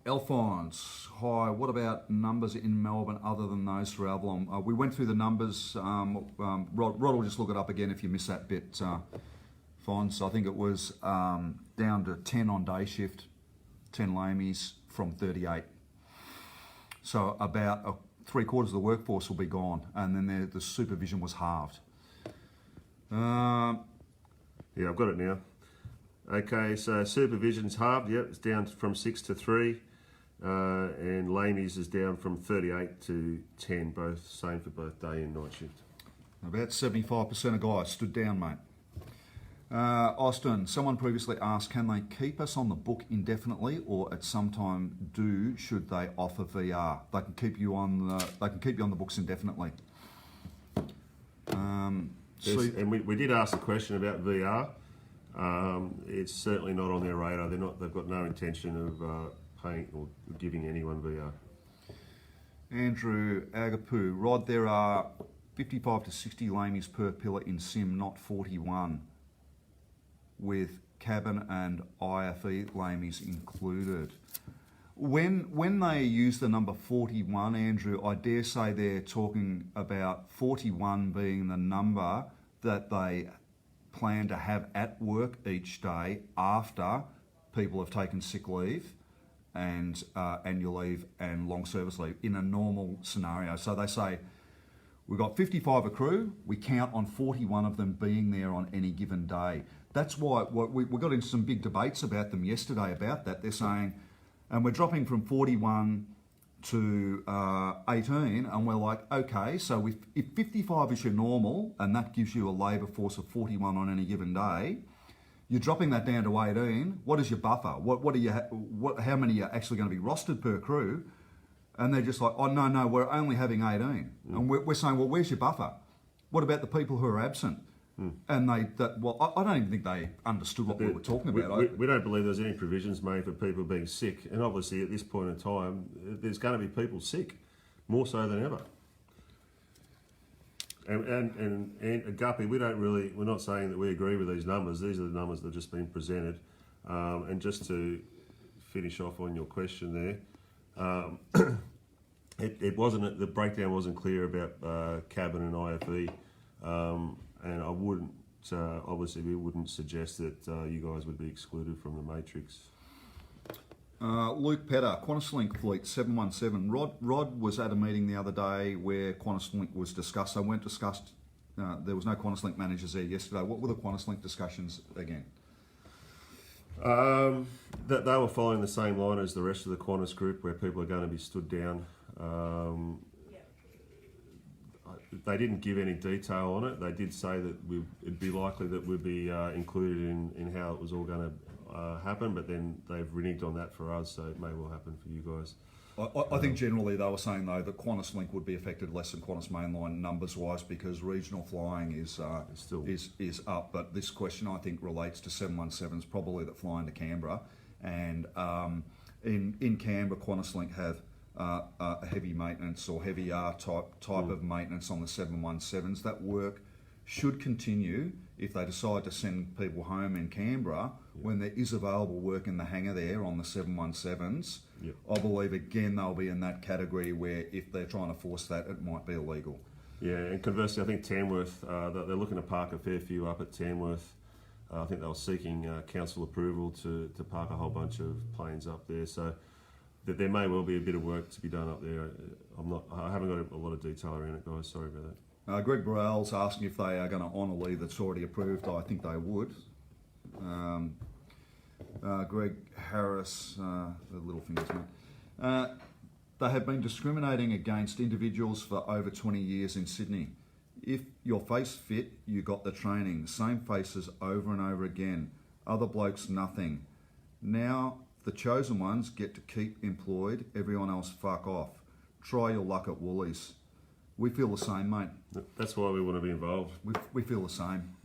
Alphonse, hi, what about numbers in Melbourne other than those for Avalon? We went through the numbers. Rod will just look it up again if you missed that bit, Fons. I think it was down to 10 on day shift, 10 lamies from 38. So about 3/4 of the workforce will be gone, and then the supervision was halved. Yeah, I've got it now. Okay, so supervision's halved. Yep, it's down from 6 to 3, and lamies is down from 38 to 10. Both same for both day and night shift. About 75% of guys stood down, mate. Austin, someone previously asked, can they keep us on the book indefinitely, or at some time should they offer VR? They can keep you on the books indefinitely. Yes, and we did ask a question about VR. It's certainly not on their radar. They've got no intention of paying or giving anyone VR. Andrew Agapu, Rod, there are 55 to 60 lamies per pillar in sim, not 41. With cabin and IFE lamies included. When they use the number 41, Andrew, I dare say they're talking about 41 being the number that they plan to have at work each day after people have taken sick leave and annual leave and long service leave in a normal scenario. So they say, we've got 55 a crew, we count on 41 of them being there on any given day. That's why we got into some big debates about them yesterday about that. They're saying, and we're dropping from 41 to 18, and we're like, okay, so if 55 is your normal, and that gives you a labour force of 41 on any given day, you're dropping that down to 18. What is your buffer? How many are actually going to be rostered per crew? And they're just like, oh no, we're only having 18, and we're saying, well, where's your buffer? What about the people who are absent? And I don't even think they understood what we were talking about. We don't believe there's any provisions made for people being sick, and obviously at this point in time, there's going to be people sick, more so than ever. And Guppy, we're not saying that we agree with these numbers. These are the numbers that have just been presented. And just to finish off on your question there, the breakdown wasn't clear about cabin and IFE. And I wouldn't, obviously we wouldn't suggest that you guys would be excluded from the matrix. Luke Petter, QantasLink fleet 717. Rod was at a meeting the other day where QantasLink was discussed. There was no QantasLink managers there yesterday. What were the QantasLink discussions again? That they were following the same line as the rest of the Qantas group, where people are going to be stood down. They didn't give any detail on it. They did say that it'd be likely that we'd be included in how it was all going to happen, but then they've reneged on that for us, so it may well happen for you guys. I think generally they were saying though that QantasLink would be affected less than Qantas Mainline numbers wise because regional flying is up. But this question I think relates to 717s probably that fly into Canberra, and in Canberra QantasLink have a heavy maintenance or heavy R type of maintenance on the 717s. That work should continue if they decide to send people home in Canberra when there is available work in the hangar there on the 717s. Yep. I believe again they'll be in that category where if they're trying to force that, it might be illegal. Yeah, and conversely, I think Tamworth, they're looking to park a fair few up at Tamworth. I think they were seeking council approval to park a whole bunch of planes up there. So there may well be a bit of work to be done up there. I haven't got a lot of detail around it, guys. Sorry about that. Greg Burrell's asking if they are going to honour leave that's already approved. I think they would. Greg Harris, the little fingers, mate. They have been discriminating against individuals for over 20 years in Sydney. If your face fit, you got the training. Same faces over and over again. Other blokes, nothing. Now the chosen ones get to keep employed. Everyone else, fuck off. Try your luck at Woolies. We feel the same, mate. That's why we want to be involved. We feel the same.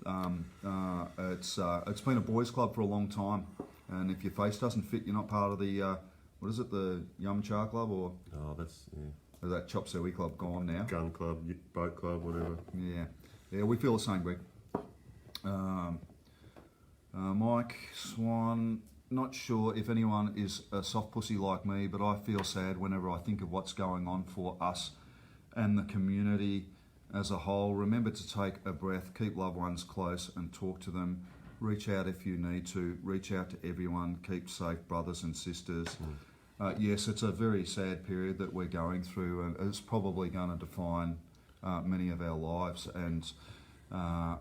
It's been a boys' club for a long time, and if your face doesn't fit, you're not part of the what is it, the Yum Cha Club, or is that Chop Suey Club gone now? Gun club, boat club, whatever. Yeah, we feel the same, Greg. Mike Swan, not sure if anyone is a soft pussy like me, but I feel sad whenever I think of what's going on for us and the community as a whole. Remember to take a breath, keep loved ones close and talk to them. Reach out if you need to. Reach out to everyone. Keep safe, brothers and sisters. Yes, it's a very sad period that we're going through, and it's probably going to define many of our lives. And I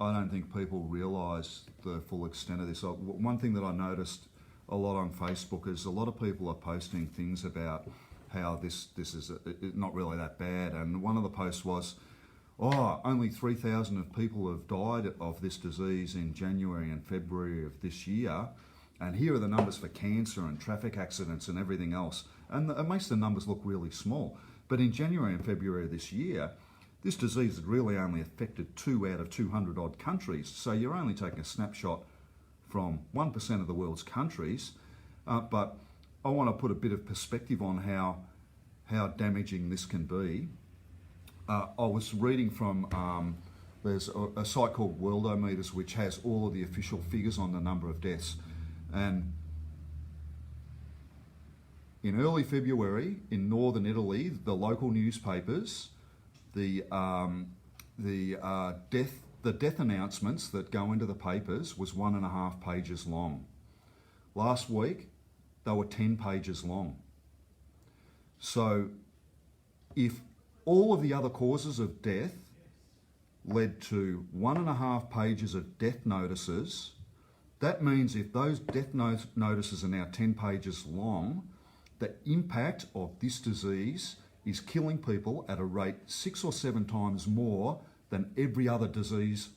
don't think people realise the full extent of this. One thing that I noticed a lot on Facebook is a lot of people are posting things about how this is not really that bad. And one of the posts was, only 3,000 of people have died of this disease in January and February of this year. And here are the numbers for cancer and traffic accidents and everything else. And it makes the numbers look really small. But in January and February of this year, this disease had really only affected 2 out of 200 odd countries. So you're only taking a snapshot from 1% of the world's countries. But I want to put a bit of perspective on how damaging this can be. I was reading from, there's a site called Worldometers, which has all of the official figures on the number of deaths. And in early February, in northern Italy, the local newspapers, the death announcements that go into the papers was 1.5 pages long. Last week, they were 10 pages long. So if all of the other causes of death led to 1.5 pages of death notices, that means if those death notices are now 10 pages long, the impact of this disease is killing people at a rate 6 or 7 times more than every other disease,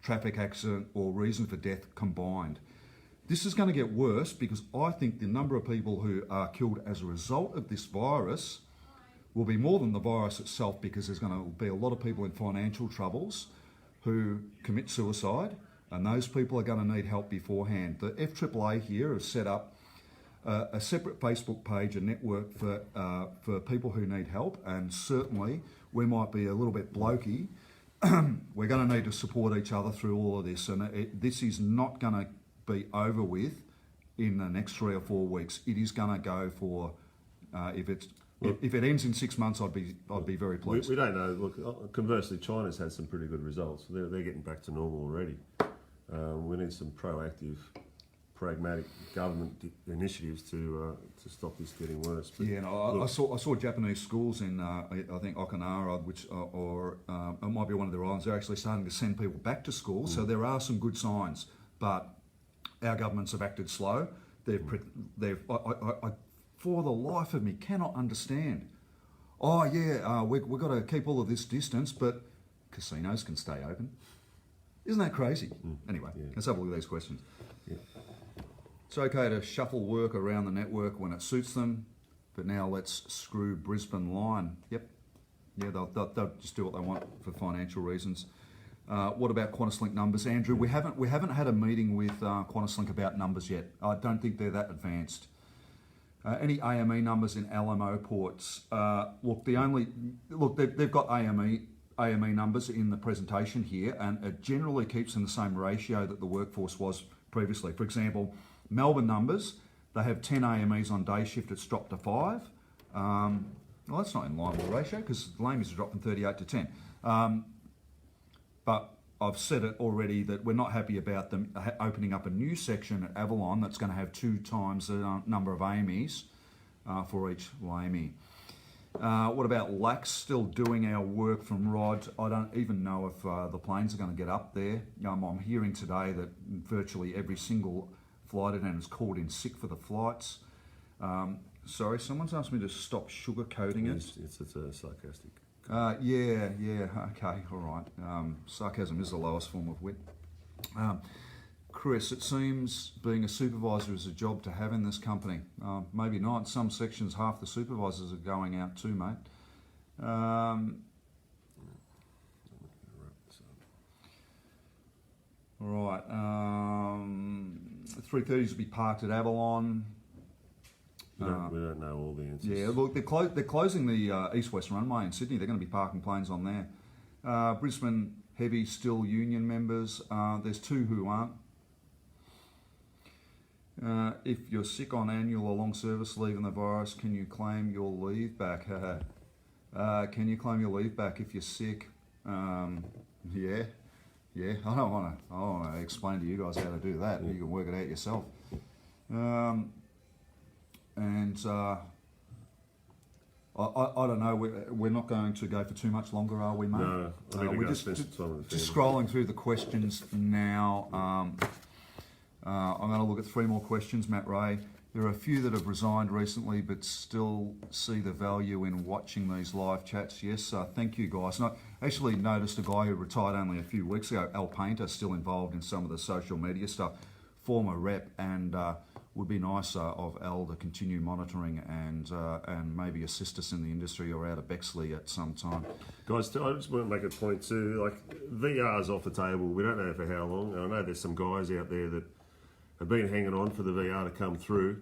traffic accident or reason for death combined. This is going to get worse because I think the number of people who are killed as a result of this virus will be more than the virus itself, because there's going to be a lot of people in financial troubles who commit suicide, and those people are going to need help beforehand. The FAAA here has set up a separate Facebook page, a network for people who need help, and certainly we might be a little bit blokey. We're going to need to support each other through all of this, and this is not going to be over with in the next 3 or 4 weeks. It is going to go for if it ends in 6 months, I'd be very pleased. We don't know. Look, conversely, China's had some pretty good results. They're getting back to normal already. We need some proactive, pragmatic government initiatives to stop this getting worse. But yeah, no, I saw Japanese schools in I think Okinawa, which or it might be one of their islands. They're actually starting to send people back to school. So there are some good signs, but our governments have acted slow. They've for the life of me cannot understand. We've got to keep all of this distance, but casinos can stay open. Isn't that crazy? Anyway, let's have a look at these questions. Yeah. It's okay to shuffle work around the network when it suits them, but now let's screw Brisbane line. Yep. Yeah, they'll just do what they want for financial reasons. What about QantasLink numbers, Andrew? We haven't had a meeting with QantasLink about numbers yet. I don't think they're that advanced. Any AME numbers in LMO ports? They've got AME AME numbers in the presentation here, and it generally keeps in the same ratio that the workforce was previously. For example, Melbourne numbers, they have 10 AMEs on day shift, it's dropped to 5. Well, that's not in line with the ratio because the lamies have dropped from 38 to 10. But I've said it already that we're not happy about them opening up a new section at Avalon that's going to have 2 times the number of AMEs for each lamie. What about LAX still doing our work from Rod? I don't even know if the planes are going to get up there. I'm hearing today that virtually every single flight attendant is called in sick for the flights. Sorry, someone's asked me to stop sugarcoating it. It's sarcastic. Yeah, okay, all right. Sarcasm is the lowest form of wit. Chris, it seems being a supervisor is a job to have in this company. Maybe not. In some sections, half the supervisors are going out too, mate. All right. 330s will be parked at Avalon. We don't know all the answers. Yeah, look, they're closing the east-west runway in Sydney. They're going to be parking planes on there. Brisbane Heavy still union members. There's 2 who aren't. If you're sick on annual or long service leave in the virus, can you claim your leave back? Can you claim your leave back if you're sick? Yeah. I don't want to explain to you guys how to do that. You can work it out yourself. I don't know. We're not going to go for too much longer, are we, mate? No, we're just scrolling through the questions now. I'm going to look at 3 more questions, Matt Ray. There are a few that have resigned recently, but still see the value in watching these live chats. Yes, thank you, guys. And I actually noticed a guy who retired only a few weeks ago, Al Painter, still involved in some of the social media stuff, former rep, and would be nice of Al to continue monitoring and maybe assist us in the industry or out of Bexley at some time. Guys, I just want to make a point too. Like, VR's off the table. We don't know for how long. And I know there's some guys out there that have been hanging on for the VR to come through.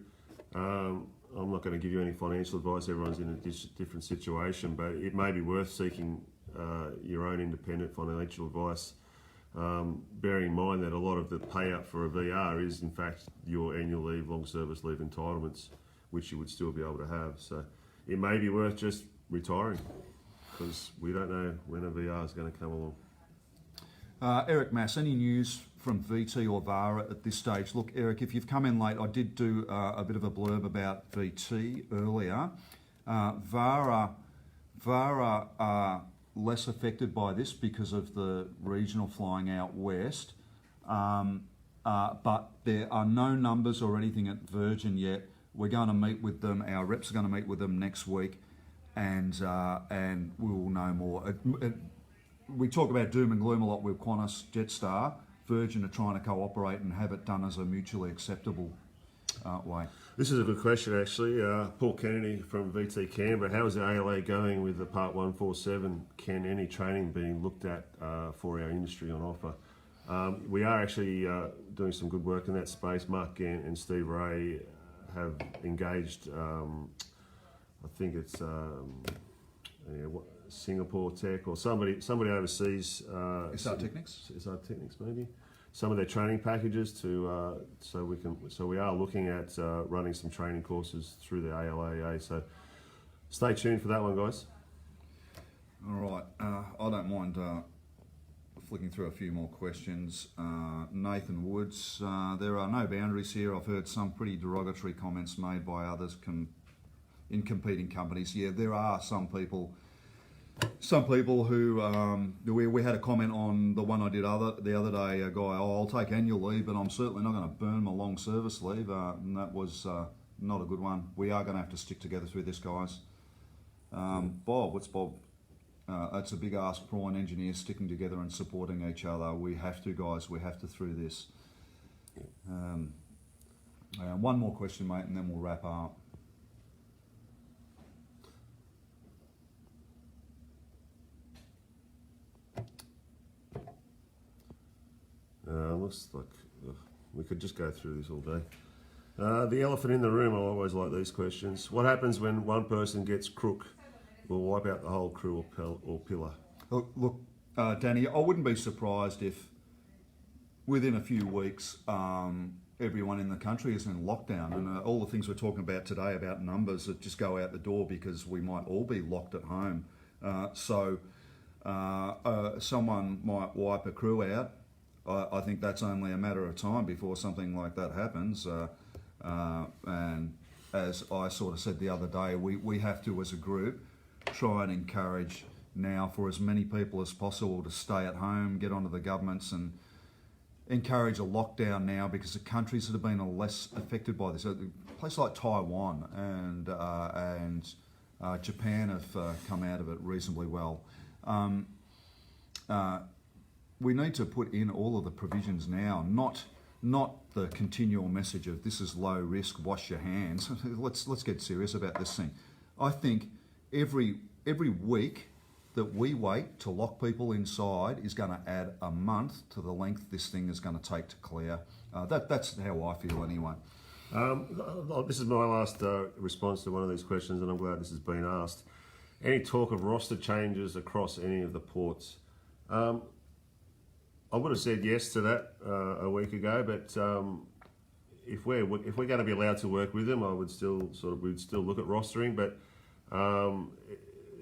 I'm not going to give you any financial advice. Everyone's in a different situation, but it may be worth seeking your own independent financial advice. Bearing in mind that a lot of the payout for a VR is in fact your annual leave, long service leave entitlements, which you would still be able to have. So it may be worth just retiring because we don't know when a VR is going to come along. Eric Mass, any news from VT or VARA at this stage? Look, Eric, if you've come in late, I did do a bit of a blurb about VT earlier. VARA are less affected by this because of the regional flying out west, but there are no numbers or anything at Virgin yet. We're going to meet with them. Our reps are going to meet with them next week, and we will know more. We talk about doom and gloom a lot with Qantas, Jetstar. Virgin are trying to cooperate and have it done as a mutually acceptable way. This is a good question, actually. Paul Kennedy from VT Canberra. How is the ALAEA going with the Part 147? Can any training being looked at for our industry on offer? We are actually doing some good work in that space. Mark Gant and Steve Ray have engaged, I think it's Singapore Tech or somebody overseas. SR Technics? SR Technics, maybe. Some of their training packages to so we are looking at running some training courses through the ALAEA. So stay tuned for that one, guys. All right. I don't mind flicking through a few more questions. Nathan Woods, there are no boundaries here. I've heard some pretty derogatory comments made by others in competing companies. Yeah, there are some people who we had a comment on the one I did the other day. A guy, I'll take annual leave, but I'm certainly not going to burn my long service leave, and that was not a good one. We are going to have to stick together through this, guys. Bob, what's Bob? It's a big ask, prawn engineers sticking together and supporting each other. We have to, guys. We have to through this. One more question, mate, and then we'll wrap up. Looks like we could just go through this all day. The elephant in the room, I always like these questions. What happens when one person gets crook? We'll wipe out the whole crew or pillar. Look, Danny, I wouldn't be surprised if within a few weeks everyone in the country is in lockdown, and all the things we're talking about today about numbers that just go out the door because we might all be locked at home. So someone might wipe a crew out. I think that's only a matter of time before something like that happens. And as I sort of said the other day, we have to, as a group, try and encourage now for as many people as possible to stay at home, get onto the governments and encourage a lockdown now, because the countries that have been less affected by this, a place like Taiwan and Japan have come out of it reasonably well. We need to put in all of the provisions now, not the continual message of this is low risk, wash your hands. Let's get serious about this thing. I think every week that we wait to lock people inside is going to add a month to the length this thing is going to take to clear. That's how I feel anyway. This is my last response to one of these questions, and I'm glad this has been asked. Any talk of roster changes across any of the ports? I would have said yes to that a week ago, but if we're going to be allowed to work with them, we'd still look at rostering. But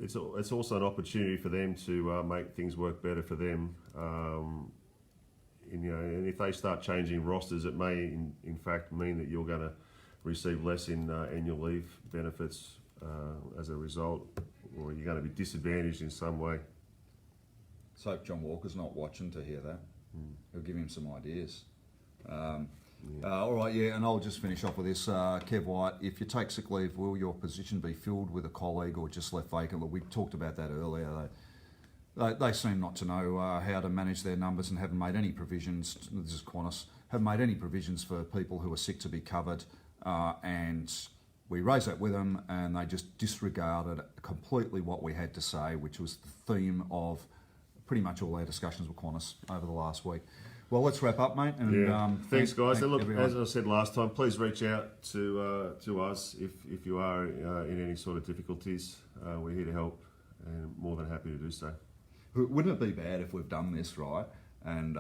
it's also an opportunity for them to make things work better for them. And if they start changing rosters, it may in fact mean that you're going to receive less in annual leave benefits as a result, or you're going to be disadvantaged in some way. So hope John Walker's not watching to hear that. He'll give him some ideas. All right, yeah, and I'll just finish off with this. Kev White, if you take sick leave, will your position be filled with a colleague or just left vacant? Look, we talked about that earlier. They seem not to know how to manage their numbers and haven't made any provisions. This is Qantas. Haven't made any provisions for people who are sick to be covered, and we raised that with them, and they just disregarded completely what we had to say, which was the theme of pretty much all our discussions with Qantas over the last week. Well, let's wrap up, mate. And thanks, guys. And look, everyone. as I said last time, please reach out to us if you are in any sort of difficulties. We're here to help, and more than happy to do so. Wouldn't it be bad if we've done this right and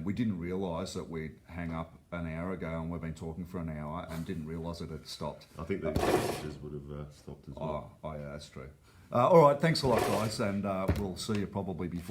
we didn't realise that we'd hang up an hour ago and we've been talking for an hour and didn't realise that it stopped? I think the messages would have stopped as well. Oh, yeah, that's true. All right, thanks a lot, guys, and we'll see you probably before.